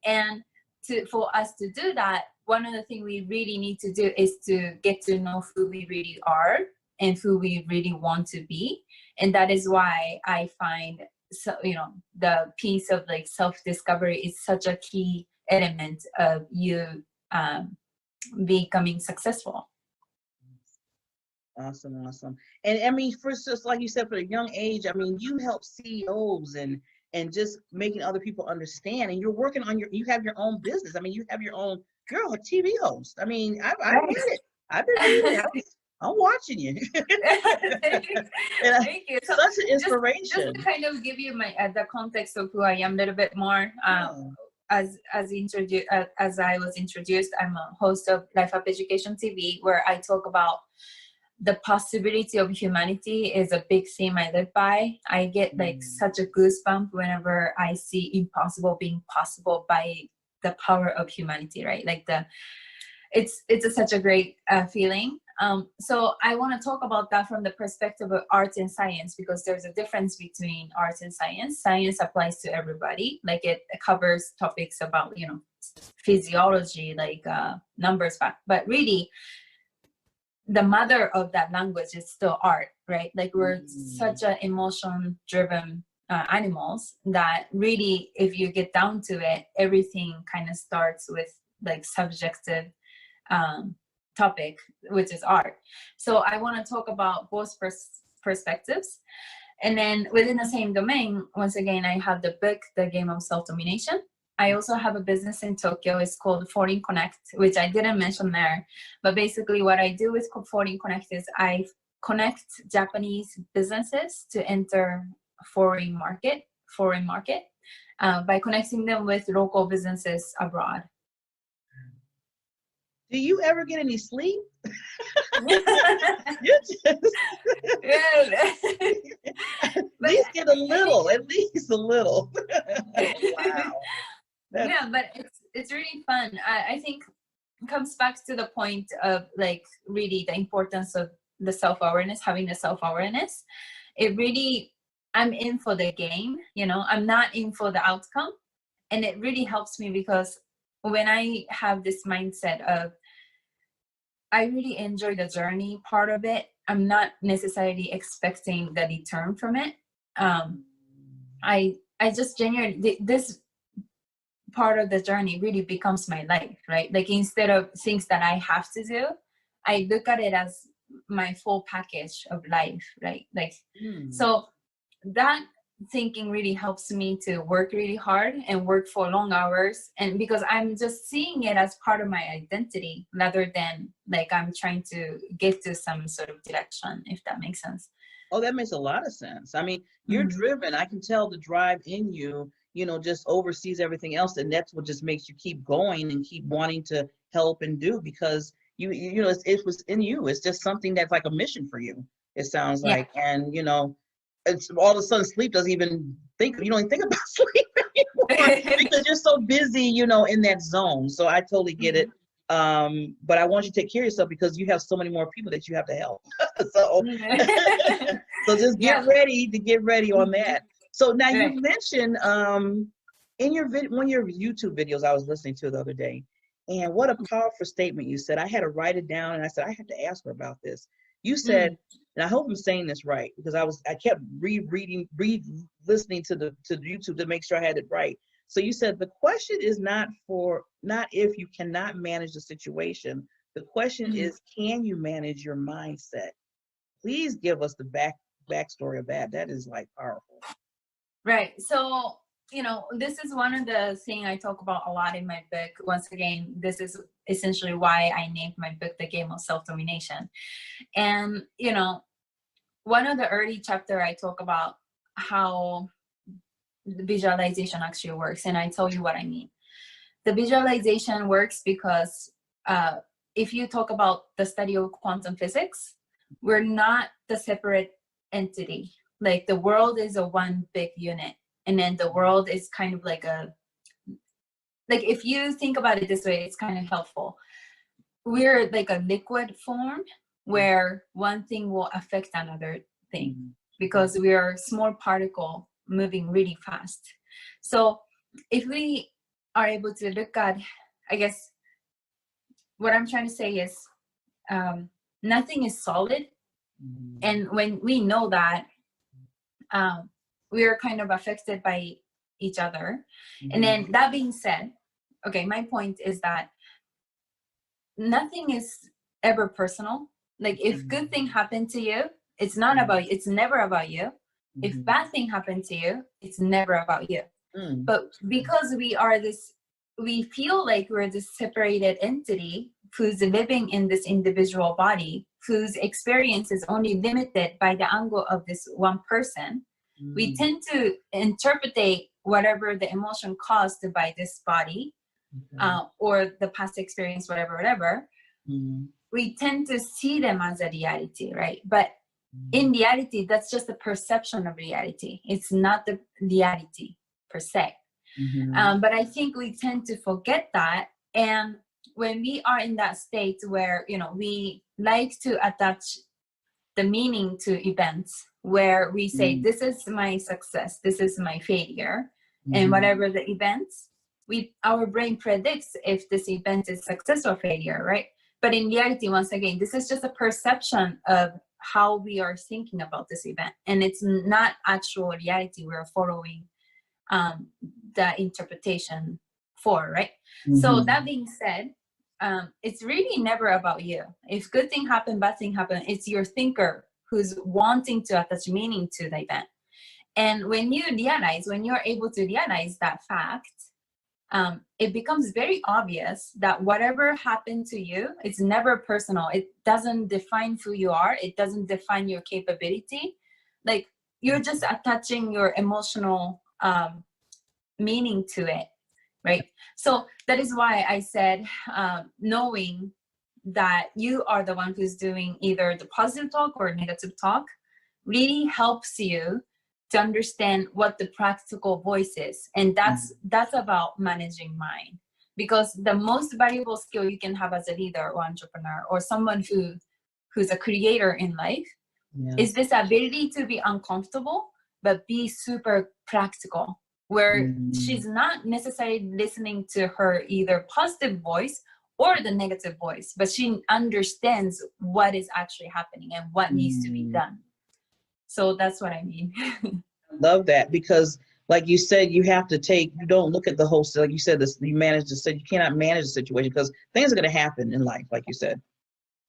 And for us to do that, one of the things we really need to do is to get to know who we really are and who we really want to be. And that is why I find, so, you know, the piece of like self-discovery is such a key element of you becoming successful. Awesome, awesome. And I mean, for just like you said, for a young age, I mean, you help CEOs and just making other people understand. And you're working on you have your own business. I mean, you have your own, you're a TV host. I mean, I get it. I've been reading it. I'm watching you. Thank you. So such an inspiration. Just to kind of give you my the context of who I am a little bit more. As I was introduced, I'm a host of Life Up Education TV, where I talk about the possibility of humanity is a big theme I live by. I get like such a goosebump whenever I see impossible being possible by the power of humanity, right? Like it's such a great feeling. So I want to talk about that from the perspective of art and science, because there's a difference between art and science. Science applies to everybody. Like it covers topics about, you know, physiology, like numbers, fact. But really, the mother of that language is still art, right? Like we're such an emotion-driven animals that really, if you get down to it, everything kind of starts with like subjective topic, which is art. So I want to talk about both perspectives. And then within the same domain, once again, I have the book, The Game of Self-Domination. I also have a business in Tokyo. It's called Foreign Connect, which I didn't mention there. But basically what I do with Foreign Connect is I connect Japanese businesses to enter foreign market by connecting them with local businesses abroad. Do you ever get any sleep? At least get a little, at least a little. Wow. Yeah, but it's really fun. I think it comes back to the point of like really the importance of the self-awareness, having the self-awareness. It really, I'm in for the game, you know, I'm not in for the outcome. And it really helps me because when I have this mindset of, I really enjoy the journey part of it, I'm not necessarily expecting the return from it. I just genuinely, this part of the journey really becomes my life, right? Like instead of things that I have to do, I look at it as my full package of life, right? Like, so that thinking really helps me to work really hard and work for long hours. And because I'm just seeing it as part of my identity rather than like I'm trying to get to some sort of direction, if that makes sense. Oh, that makes a lot of sense. I mean, you're driven. I can tell the drive in you, you know, just oversees everything else. And that's what just makes you keep going and keep wanting to help and do, because you know, it was in you. It's just something that's like a mission for you, it sounds like. And, you know, it's all of a sudden sleep doesn't even think, you don't even think about sleep anymore because you're so busy, you know, in that zone. So I totally get it. But I want you to take care of yourself because you have so many more people that you have to help. So, so just get ready on that. So now you mentioned in your one of your YouTube videos I was listening to the other day, and what a powerful statement you said. I had to write it down and I said, I have to ask her about this. You said, and I hope I'm saying this right because I kept listening to the YouTube to make sure I had it right. So you said the question is not if you cannot manage the situation. The question is, can you manage your mindset? Please give us the backstory of that. That is like powerful. Right. So, you know, this is one of the things I talk about a lot in my book. Once again, this is essentially why I named my book The Game of Self-Domination. And, you know, one of the early chapter I talk about how the visualization actually works. And I tell you what I mean. The visualization works because if you talk about the study of quantum physics, we're not the separate entity. Like the world is a one big unit, and then the world is kind of like if you think about it this way, it's kind of helpful. We're like a liquid form where one thing will affect another thing because we are a small particle moving really fast. So if we are able to look at, I guess what I'm trying to say is nothing is solid. And when we know that, we are kind of affected by each other. And then that being said, okay, my point is that nothing is ever personal. Like if good thing happened to you, it's not about you. It's never about you. If bad thing happened to you, it's never about you. But because we are this, we feel like we're this separated entity who's living in this individual body, whose experience is only limited by the angle of this one person. We tend to interpret whatever the emotion caused by this body, or the past experience, whatever. We tend to see them as a reality, right? But in reality, that's just a perception of reality. It's not the reality per se. But I think we tend to forget that. And when we are in that state where, we like to attach the meaning to events, where we say, this is my success, this is my failure, and whatever the events, our brain predicts if this event is success or failure, right? But in reality, once again, this is just a perception of how we are thinking about this event, and it's not actual reality we're following the interpretation for, right? So that being said, it's really never about you. If good thing happen, bad thing happen, it's your thinker who's wanting to attach meaning to the event. And when you're able to realize that fact, it becomes very obvious that whatever happened to you, it's never personal. It doesn't define who you are. It doesn't define your capability. Like you're just attaching your emotional meaning to it, right? So that is why I said knowing that you are the one who's doing either the positive talk or negative talk really helps you to understand what the practical voice is. And that's about managing mind, because the most valuable skill you can have as a leader or entrepreneur or someone who's a creator in life is this ability to be uncomfortable but be super practical, where she's not necessarily listening to her either positive voice or the negative voice, but she understands what is actually happening and what needs to be done. So that's what I mean. Love that, because like you said, you don't look at the whole, like you said, you cannot manage the situation because things are going to happen in life, like you said,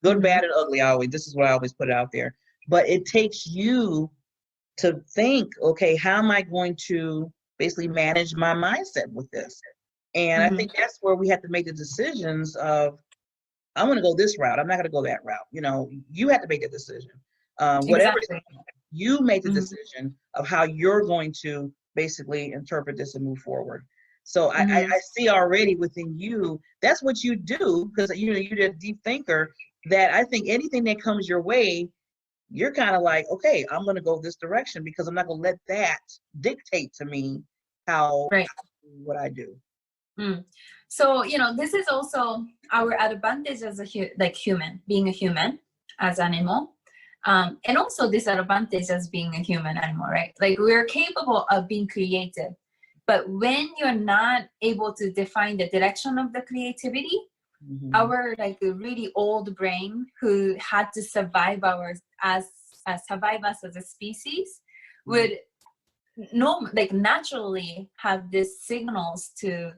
good, bad, and ugly. This is what I always put out there. But it takes you to think, okay, how am I going to basically manage my mindset with this? And I think that's where we have to make the decisions of, I'm going to go this route. I'm not going to go that route. You have to make a decision. Whatever you make the decision of how you're going to basically interpret this and move forward. So I see already within you, that's what you do, because you're a deep thinker, that I think anything that comes your way, you're kind of like, okay, I'm going to go this direction because I'm not going to let that dictate to me what I do. So, this is also our advantage as human, being a human as animal. And also disadvantage as being a human animal, right? Like we're capable of being creative, but when you're not able to define the direction of the creativity, our really old brain who had to survive us as a species would naturally have these signals to,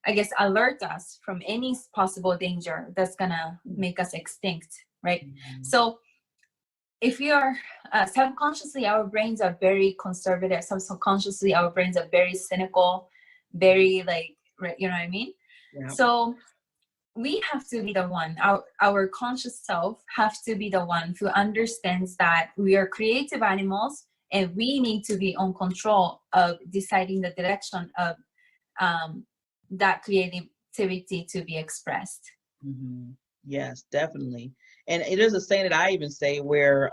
I guess, alert us from any possible danger that's gonna make us extinct, right? So if you are subconsciously, our brains are very conservative. Subconsciously, our brains are very cynical, very you know what I mean? Yeah. So we have to be the one, our conscious self have to be the one who understands that we are creative animals and we need to be on control of deciding the direction of that creativity to be expressed. Yes, definitely. And it is a saying that I even say where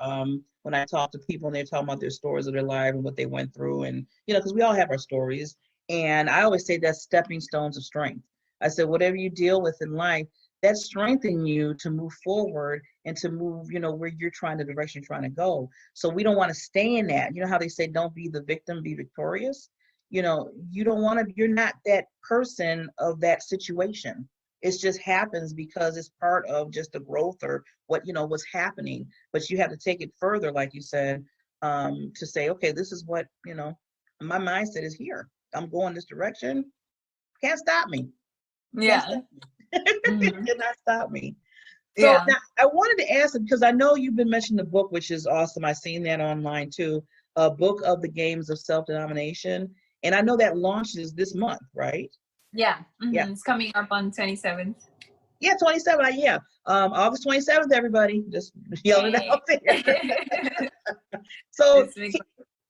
when I talk to people and they're talking about their stories of their life and what they went through, and because we all have our stories, and I always say that's stepping stones of strength. I said whatever you deal with in life, that strengthens you to move forward and to move, where you're trying, the direction you're trying to go. So we don't want to stay in that. You know how they say, don't be the victim, be victorious. You don't want to. You're not that person of that situation. It just happens because it's part of just the growth or what's happening. But you have to take it further, like you said, to say, okay, this is what my mindset is here. I'm going this direction. Can't stop me. Can't stop me. Cannot stop me. So now I wanted to ask, because I know you've been mentioning the book, which is awesome. I've seen that online too. A book of the games of self-denomination, and I know that launches this month, right? Yeah. It's coming up on 27th. Yeah, 27th. Yeah, August 27th. Everybody, just yelling it out there. So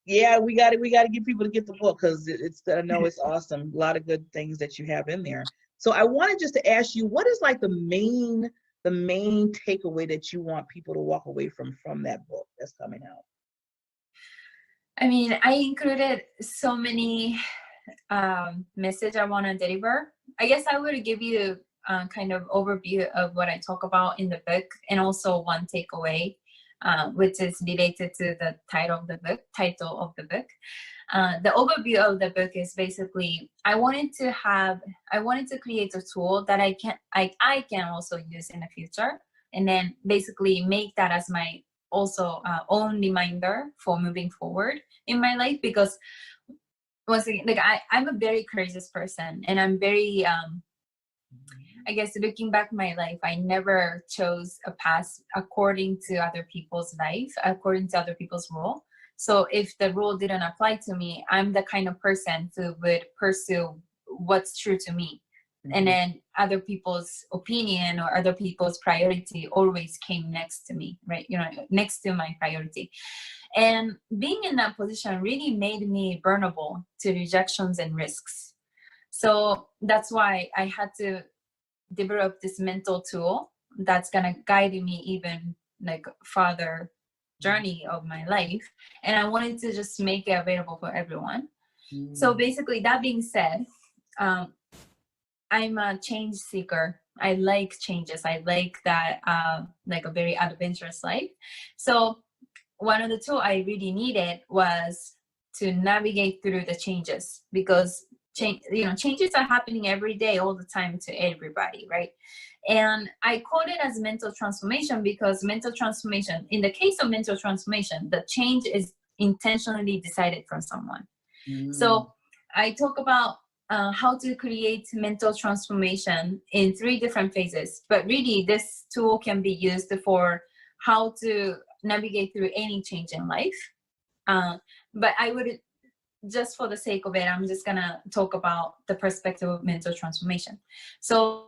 yeah, we got to get people to get the book, because I know it's awesome. A lot of good things that you have in there. So I wanted just to ask you, what is like the main takeaway that you want people to walk away from that book that's coming out? I mean, I included so many message I want to deliver. I guess I would give you a kind of overview of what I talk about in the book, and also one takeaway, which is related to the title of the book. The overview of the book is basically I wanted to create a tool that I can also use in the future, and then basically make that as my also own reminder for moving forward in my life. Because once again, like I'm a very courageous person, and I'm very I guess looking back my life, I never chose a path according to other people's life, according to other people's rule. So if the rule didn't apply to me, I'm the kind of person who would pursue what's true to me. And then other people's opinion or other people's priority always came next to me, right? Next to my priority. And being in that position really made me vulnerable to rejections and risks. So that's why I had to develop this mental tool that's gonna guide me even like farther journey of my life. And I wanted to just make it available for everyone. So basically, that being said, I'm a change seeker. I like changes. I like that, like a very adventurous life. So one of the tools I really needed was to navigate through the changes, because changes are happening every day, all the time, to everybody, right? And I call it as mental transformation, because mental transformation, in the case of mental transformation, the change is intentionally decided from someone. So I talk about how to create mental transformation in 3 different phases, but really this tool can be used for how to navigate through any change in life. But I would, just for the sake of it, I'm just gonna talk about the perspective of mental transformation. So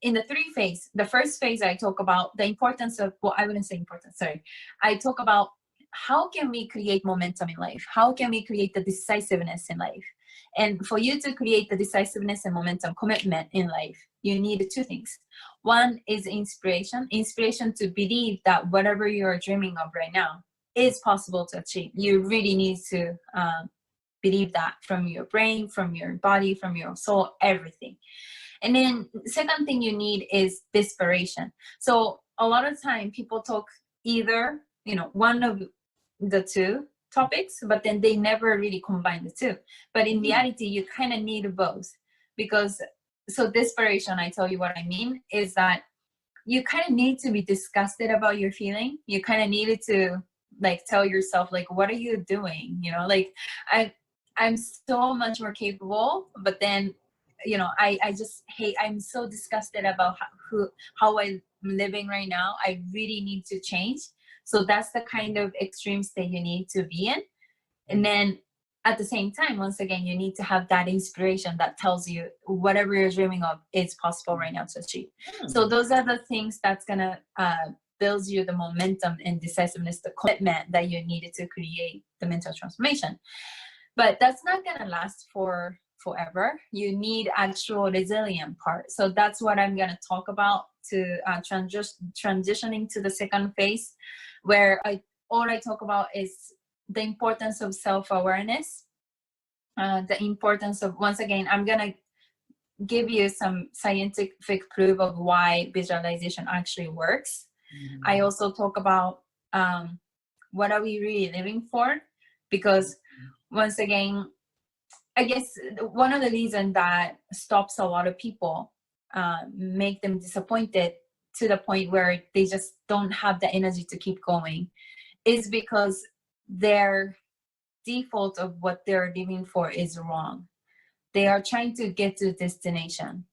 in the 3 phase, the first phase, I talk about the importance of, I wouldn't say importance, sorry. I talk about how can we create momentum in life? How can we create the decisiveness in life? And for you to create the decisiveness and momentum, commitment in life, you need 2 things. One is inspiration to believe that whatever you're dreaming of right now is possible to achieve. You really need to believe that from your brain, from your body, from your soul, everything. And then second thing you need is desperation. So a lot of time people talk either, one of the 2 topics, but then they never really combine the 2. But in reality, you kind of need both, because so desperation, I tell you what I mean, is that you kind of need to be disgusted about your feeling. You kind of needed to like tell yourself, like, what are you doing? Like I'm so much more capable, but then I just hate, I'm so disgusted about how I'm living right now. I really need to change. So that's the kind of extreme state you need to be in. And then at the same time, once again, you need to have that inspiration that tells you whatever you're dreaming of is possible right now to achieve. So those are the things that's gonna build you the momentum and decisiveness, the commitment that you needed to create the mental transformation. But that's not gonna last for forever. You need actual resilient part. So that's what I'm going to talk about to transitioning to the second phase, where all I talk about is the importance of self-awareness, the importance of, once again, I'm going to give you some scientific proof of why visualization actually works. I also talk about what are we really living for, because once again, I guess one of the reasons that stops a lot of people, make them disappointed to the point where they just don't have the energy to keep going, is because their default of what they're living for is wrong. They are trying to get to a destination.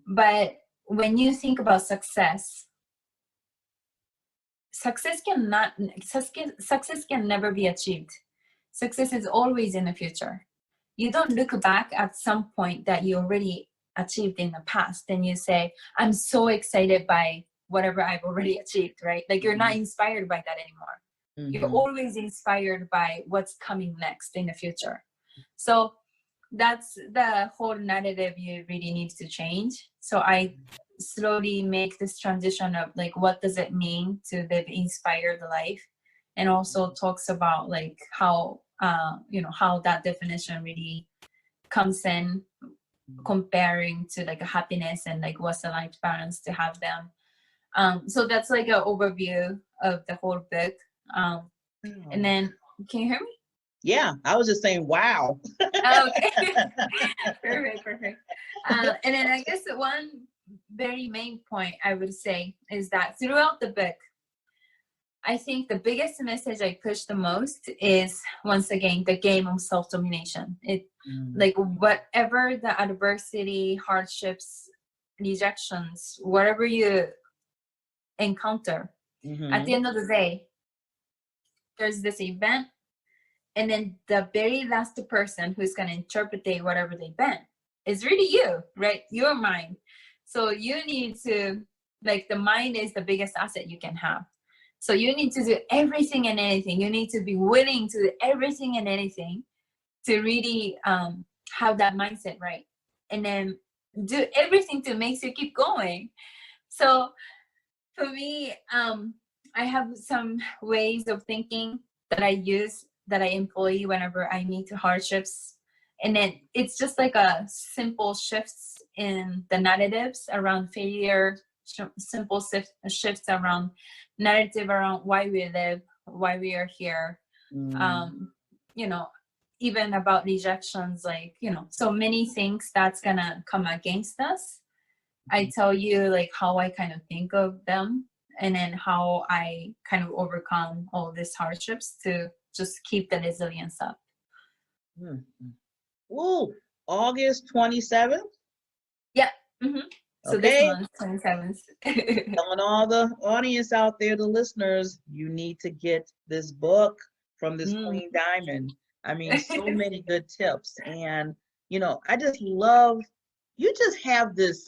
But when you think about success can never be achieved. Success is always in the future. You don't look back at some point that you already achieved in the past and you say, I'm so excited by whatever I've already achieved, right? Like you're not inspired by that anymore. You're always inspired by what's coming next in the future. So that's the whole narrative you really need to change. So I slowly make this transition of like, what does it mean to live inspired life? And also talks about like how, how that definition really comes in comparing to like a happiness and like what's the life balance to have them. So that's like an overview of the whole book. And then, can you hear me? Yeah, I was just saying, wow. Okay. Perfect. And then I guess one very main point I would say is that throughout the book, I think the biggest message I push the most is, once again, the game of self-domination. Like whatever the adversity, hardships, rejections, whatever you encounter, at the end of the day, there's this event, and then the very last person who's going to interpret whatever they event is really you, right? Your mind. So you need to, like, the mind is the biggest asset you can have. So you need to do everything and anything. You need to be willing to do everything and anything to really have that mindset right. And then do everything to make you keep going. So for me, I have some ways of thinking that I use, that I employ whenever I meet hardships. And then it's just like a simple shifts in the narratives around failure, simple shifts around narrative around why we live, why we are here. Even about rejections, like, so many things that's gonna come against us. I tell you like how I kind of think of them, and then how I kind of overcome all these hardships to just keep the resilience up. Ooh, August 27th? Yeah. So okay. This month, 27th. Telling all the audience out there, the listeners, you need to get this book from this Queen Diamond. I mean, so many good tips. And, I just love, you just have this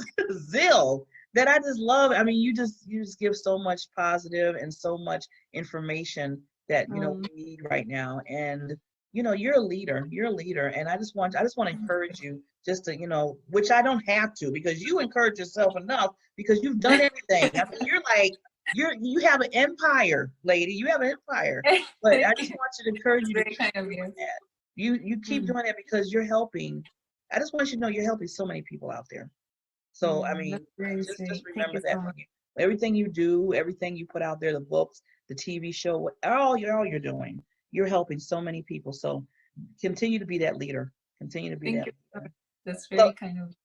zeal that I just love. I mean, you just give so much positive and so much information that, we need right now. And, you're a leader, and I just want to encourage you just to, which I don't have to, because you encourage yourself enough, because you've done everything. I mean, you're like, you have an empire, lady. You have an empire. But I just want you to encourage you to keep doing that. You keep doing that, because you're helping. I just want you to know you're helping so many people out there. So I mean, just remember that. Everything you do, everything you put out there, the books, the TV show, all you're doing, you're helping so many people. So continue to be that leader. Continue to be that leader. That's really kind of.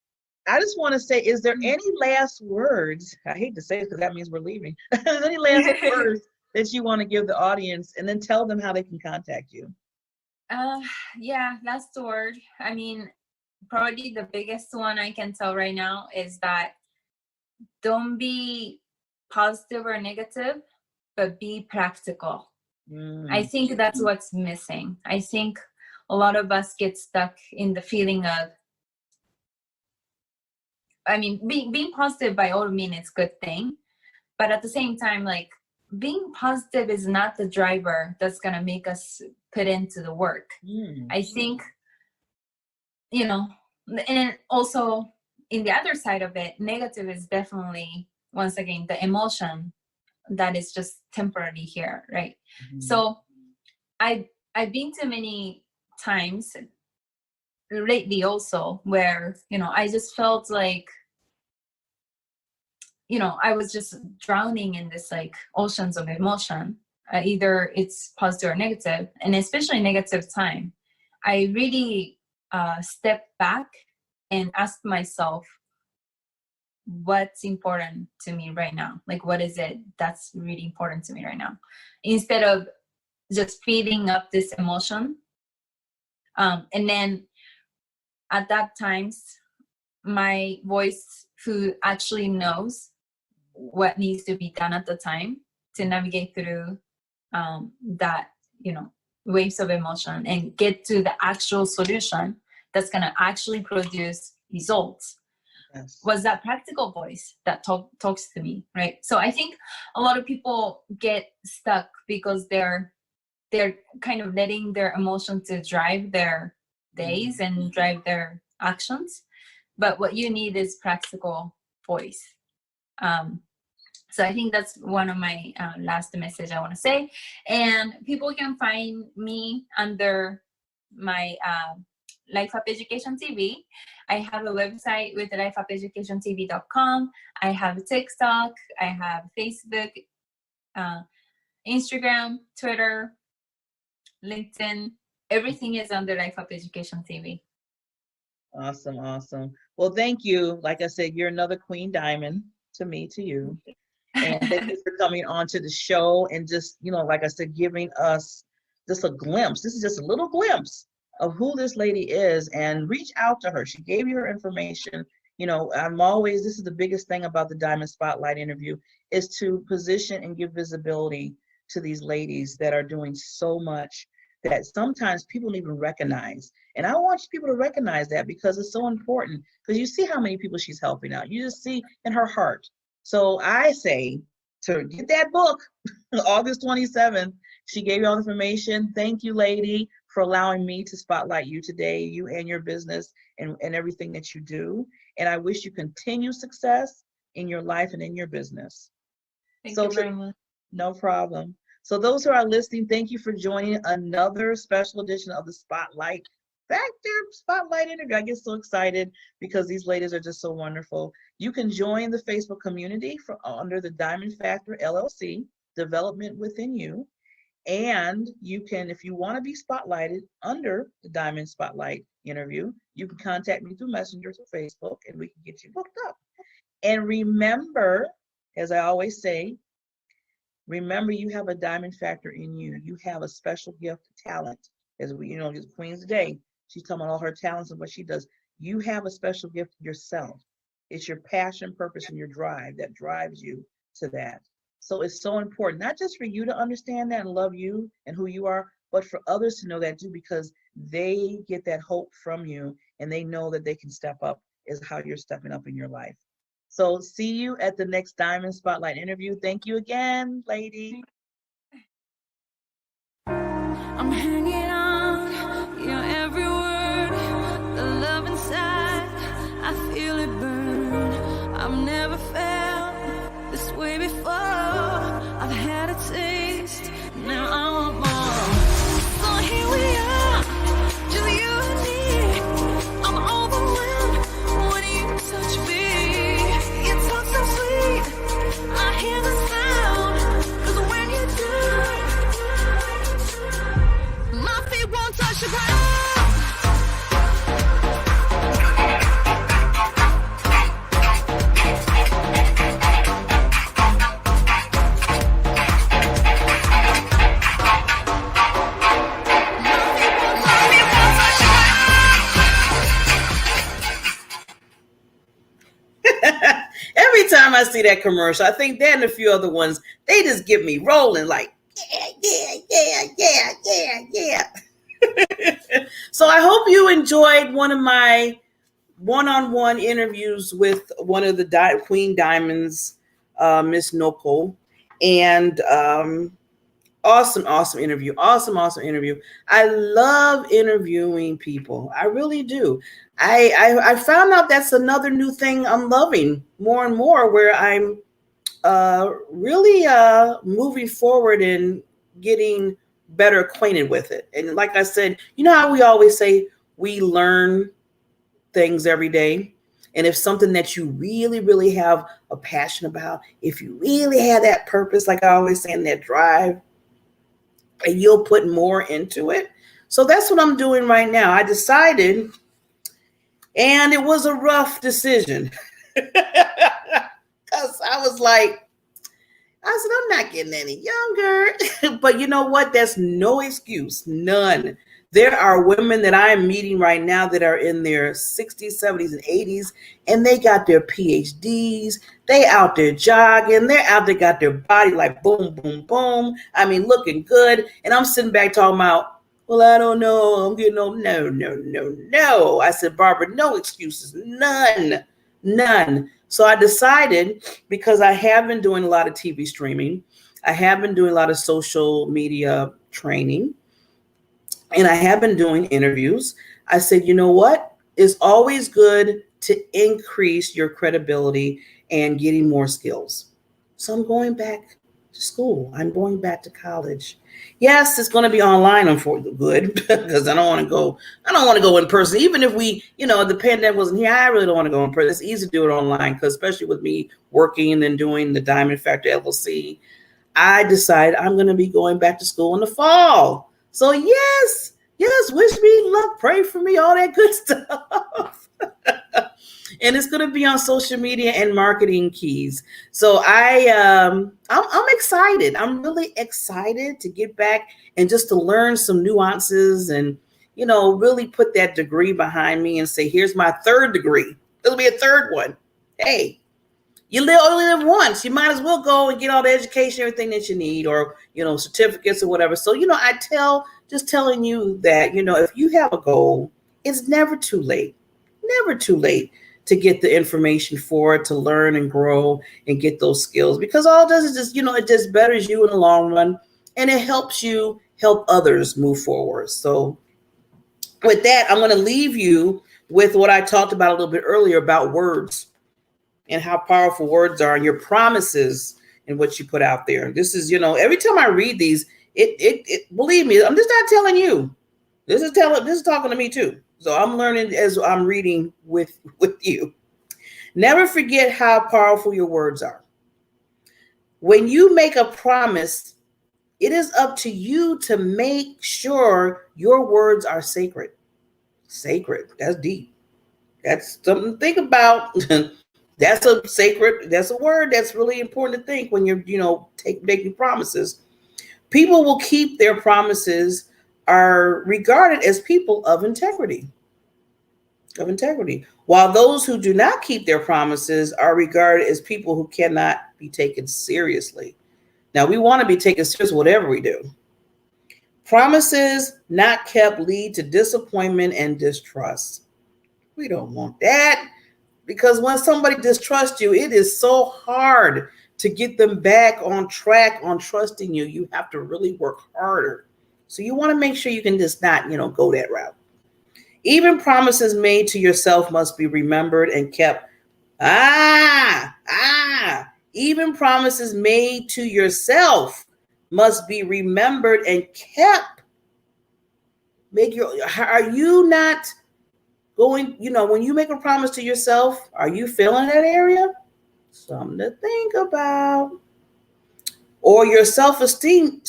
I just want to say, is there any last words? I hate to say it because that means we're leaving. Is there any last words that you want to give the audience, and then tell them how they can contact you? Yeah, last word. I mean, probably the biggest one I can tell right now is that don't be positive or negative, but be practical. I think that's what's missing. I think a lot of us get stuck in the feeling of, I mean, being positive by all means is a good thing, but at the same time, like, being positive is not the driver that's going to make us put into the work. I think you know, and also in the other side of it, negative is definitely, once again, the emotion that is just temporary here, right? Mm-hmm. So I've been to many times lately also where, you know, I just felt like, you know, I was just drowning in this like oceans of emotion. Either it's positive or negative, and especially negative time. I really stepped back and asked myself, what's important to me right now? Like, what is it that's really important to me right now? Instead of just feeding up this emotion. And then at that times, my voice, who actually knows what needs to be done at the time to navigate through that, you know, waves of emotion and get to the actual solution that's going to actually produce results. Yes. Was that practical voice that talks to me, right? So I think a lot of people get stuck because they're kind of letting their emotions to drive their days and drive their actions. But what you need is practical voice. So I think that's one of my last message I want to say. And people can find me under my Life Up Education TV. I have a website with lifeupeducationtv.com. I have TikTok. I have Facebook, Instagram, Twitter, LinkedIn. Everything is under Life Up Education TV. Awesome, awesome. Well, thank you. Like I said, you're another Queen Diamond to me, to you. And thank you for coming on to the show and just, you know, like I said, giving us just a glimpse. This is just a little glimpse of who this lady is, and reach out to her. She gave you her information. You know, this is the biggest thing about the Diamond Spotlight interview, is to position and give visibility to these ladies that are doing so much that sometimes people don't even recognize. And I want people to recognize that, because it's so important, because you see how many people she's helping out. You just see in her heart. So I say to get that book, August 27th. She gave you all the information. Thank you, lady, for allowing me to spotlight you today, you and your business and everything that you do. And I wish you continued success in your life and in your business. Thank you very much. No problem. So those who are listening, thank you for joining another special edition of the Spotlight Factor Spotlight interview. I get so excited because these ladies are just so wonderful. You can join the Facebook community under the Diamond Factor LLC, Development Within You. And you can, if you want to be spotlighted under the Diamond Spotlight interview, you can contact me through Messenger or Facebook, and we can get you booked up. And remember, as I always say, remember, you have a diamond factor in you. You have a special gift, talent. As we, you know, just Queen's Day, she's talking about all her talents and what she does. You have a special gift yourself. It's your passion, purpose, and your drive that drives you to that. So it's so important, not just for you to understand that and love you and who you are, but for others to know that too, because they get that hope from you and they know that they can step up is how you're stepping up in your life. So see you at the next Diamond Spotlight interview. Thank you again, lady. I'm hanging on your every word, the love inside, I feel it burn. I've never felt this way before. I've had a taste, now I want more. So here we are, just you and me. I'm overwhelmed when you touch me. You talk so sweet, I hear the sound, 'cause when you do, my feet won't touch the ground. Every time I see that commercial, I think that and a few other ones, they just get me rolling like, yeah. So I hope you enjoyed one of my one-on-one interviews with one of the Queen Diamonds, Miss Noko. And Awesome interview. Awesome interview. I love interviewing people. I really do. I found out that's another new thing I'm loving more and more, where I'm really moving forward and getting better acquainted with it. And like I said, you know how we always say we learn things every day. And if something that you really have a passion about, if you really have that purpose, like I always say, and that drive, and you'll put more into it. So that's what I'm doing right now. I decided, and it was a rough decision because I was like, I said, I'm not getting any younger. But you know what? That's no excuse. None. There are women that I am meeting right now that are in their 60s, 70s, and 80s, and they got their PhDs. They out there jogging. They're out there, got their body like boom, boom, boom. I mean, looking good. And I'm sitting back talking about, well, I don't know. I'm getting old. No. I said, Barbara, no excuses. None. So I decided, because I have been doing a lot of TV streaming, I have been doing a lot of social media training, and I have been doing interviews. I said, you know what? It's always good to increase your credibility and getting more skills. So I'm going back to school. I'm going back to college. Yes, it's going to be online, unfortunately, good, because I don't want to go in person. Even if the pandemic wasn't here, I really don't want to go in person. It's easy to do it online, because especially with me working and then doing the Diamond Factor LLC, I decided I'm going to be going back to school in the fall. So yes, wish me luck, pray for me, all that good stuff. And it's going to be on social media and marketing keys. So I'm excited. I'm really excited to get back and just to learn some nuances and, really put that degree behind me and say, here's my third degree. There'll be a third one. Hey, you only live once. You might as well go and get all the education, everything that you need, or, certificates or whatever. So, telling you that, if you have a goal, it's never too late to get the information for it, to learn and grow and get those skills, because all it does is just, it just betters you in the long run, and it helps you help others move forward. So with that, I'm going to leave you with what I talked about a little bit earlier about words and how powerful words are, and your promises and what you put out there. This is, every time I read these, it believe me, I'm just not telling you. This is talking to me too. So I'm learning as I'm reading with you. Never forget how powerful your words are. When you make a promise, it is up to you to make sure your words are sacred. Sacred. That's deep. That's something to think about. That's a word that's really important to think when you're, making promises. People will keep their promises, are regarded as people of integrity. While those who do not keep their promises are regarded as people who cannot be taken seriously. Now, we want to be taken seriously whatever we do. Promises not kept lead to disappointment and distrust. We don't want that, because when somebody distrusts you, it is so hard to get them back on track on trusting you. You have to really work harder. So you want to make sure you can just not, go that route. Even promises made to yourself must be remembered and kept. Even promises made to yourself must be remembered and kept. Are you not going, when you make a promise to yourself, are you feeling that area? Something to think about. Or your self-esteem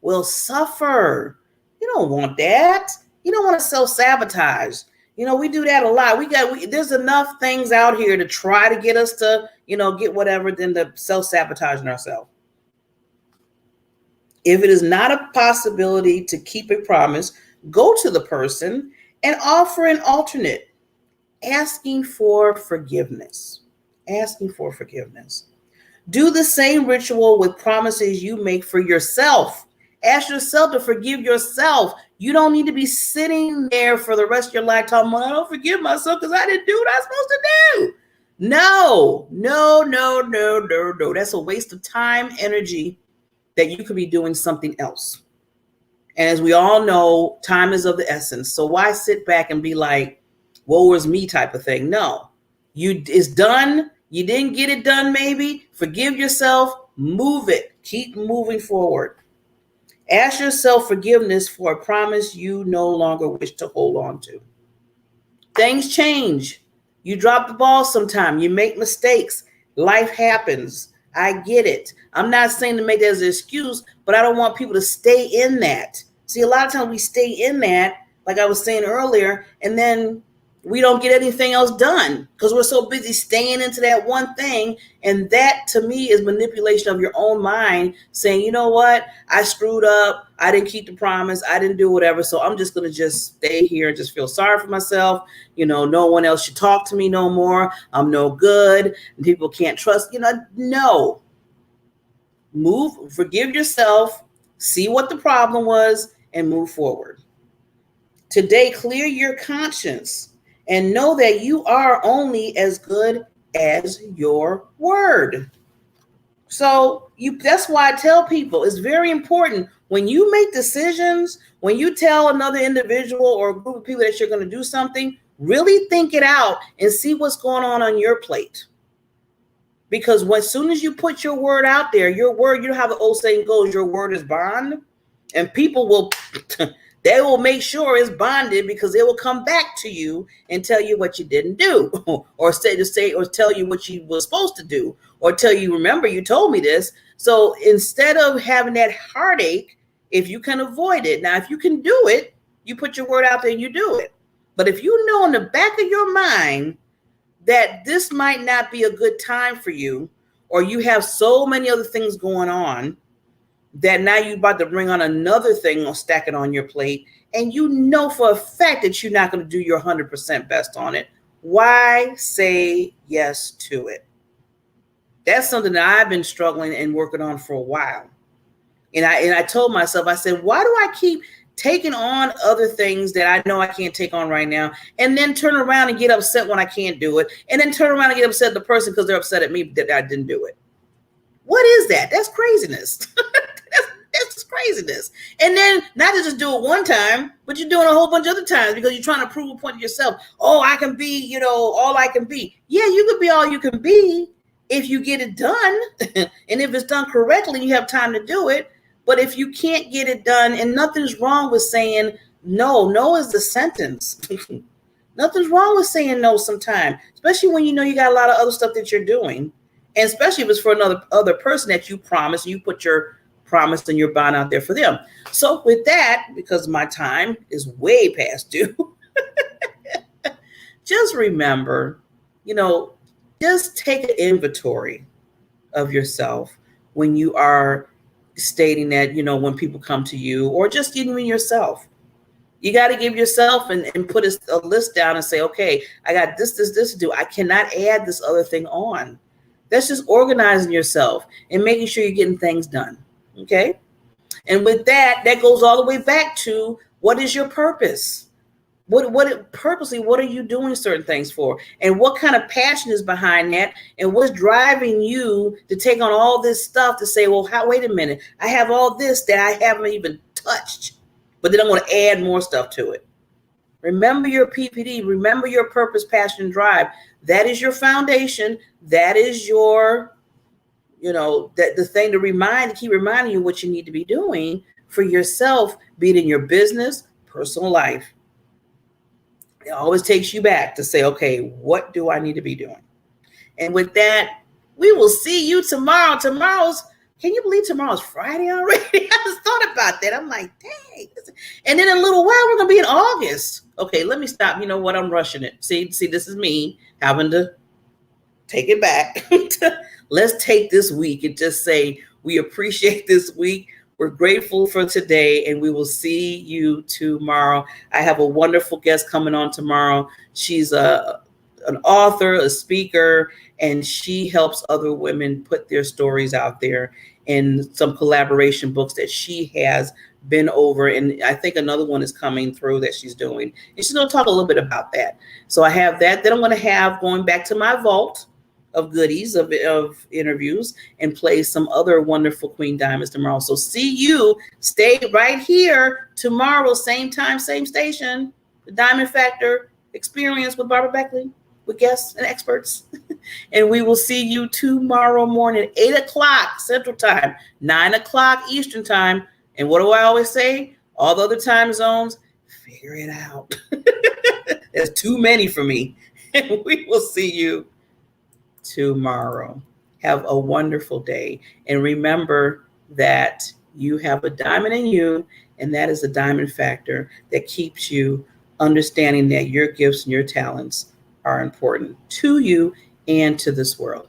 will suffer. You don't want that. You don't want to self-sabotage. We do that a lot. There's enough things out here to try to get us to, get whatever, than to self-sabotaging ourselves. If it is not a possibility to keep a promise, go to the person and offer an alternate, asking for forgiveness. Do the same ritual with promises you make for yourself. Ask yourself to forgive yourself. You don't need to be sitting there for the rest of your life talking, I don't forgive myself because I didn't do what I was supposed to do. No. That's a waste of time, energy, that you could be doing something else. And as we all know, time is of the essence. So why sit back and be like, woe is me type of thing? No, it's done. You didn't get it done, maybe. Forgive yourself, move it, keep moving forward. Ask yourself forgiveness for a promise you no longer wish to hold on to. Things change. You drop the ball sometime. You make mistakes. Life happens. I get it. I'm not saying to make that as an excuse, but I don't want people to stay in that. See, a lot of times we stay in that, like I was saying earlier, and then we don't get anything else done because we're so busy staying into that one thing. And that, to me, is manipulation of your own mind, saying, you know what, I screwed up. I didn't keep the promise. I didn't do whatever. So I'm just going to just stay here and just feel sorry for myself. You know, no one else should talk to me no more. I'm no good. And people can't trust. No. Move, forgive yourself, see what the problem was, and move forward. Today, clear your conscience and know that you are only as good as your word. So that's why I tell people it's very important when you make decisions, when you tell another individual or a group of people that you're going to do something, really think it out and see what's going on your plate. Because as soon as you put your word out there, your word, you know how the old saying goes, your word is bond. And people will, they will make sure it's bonded because they will come back to you and tell you what you didn't do or tell you what you were supposed to do or tell you, remember, you told me this. So instead of having that heartache, if you can avoid it, now, if you can do it, you put your word out there and you do it. But if you know in the back of your mind that this might not be a good time for you, or you have so many other things going on that now you're about to bring on another thing or stack it on your plate, and you know for a fact that you're not going to do your 100% best on it, why say yes to it? That's something that I've been struggling and working on for a while. And I told myself, I said, why do I keep taking on other things that I know I can't take on right now, and then turn around and get upset when I can't do it, and then turn around and get upset at the person because they're upset at me that I didn't do it? What is that? That's craziness. That's just craziness. And then not to just do it one time, but you're doing a whole bunch of other times because you're trying to prove a point to yourself. Oh, I can be, all I can be. Yeah, you could be all you can be if you get it done. And if it's done correctly, you have time to do it. But if you can't get it done, and nothing's wrong with saying no. No is the sentence. Nothing's wrong with saying no sometimes, especially when you know you got a lot of other stuff that you're doing. And especially if it's for other person that you promised, you put your promise and your bond out there for them. So with that, because my time is way past due, just remember, just take an inventory of yourself when you are stating that, when people come to you, or just even yourself. You got to give yourself and put a list down and say, okay, I got this to do. I cannot add this other thing on. That's just organizing yourself and making sure you're getting things done. Okay. And with that goes all the way back to, what is your purpose? Purposely, what are you doing certain things for? And what kind of passion is behind that? And what's driving you to take on all this stuff to say, well, wait a minute, I have all this that I haven't even touched, but then I'm going to add more stuff to it. Remember your PPD, remember your purpose, passion, and drive. That is your foundation. That is your, the thing to keep reminding you what you need to be doing for yourself, be it in your business, personal life. It always takes you back to say, okay, what do I need to be doing? And with that, we will see you tomorrow. Can you believe tomorrow's Friday already? I just thought about that. I'm like, dang. And then in a little while, we're going to be in August. Okay, let me stop. You know what? I'm rushing it. See, this is me having to take it back. Let's take this week and just say, we appreciate this week. We're grateful for today, and we will see you tomorrow. I have a wonderful guest coming on tomorrow. She's an author, a speaker, and she helps other women put their stories out there in some collaboration books that she has been over. And I think another one is coming through that she's doing. And she's going to talk a little bit about that. So I have that. Then I'm going to have, going back to my vault of goodies of interviews and play some other wonderful Queen Diamonds tomorrow. So see you. Stay right here tomorrow, same time, same station. The Diamond Factor Experience with Barbara Beckley, with guests and experts. And we will see you tomorrow morning at 8 o'clock Central Time, 9 o'clock Eastern Time. And what do I always say? All the other time zones, figure it out. There's too many for me. And we will see you tomorrow. Have a wonderful day. And remember that you have a diamond in you, and that is a diamond factor that keeps you understanding that your gifts and your talents are important to you and to this world.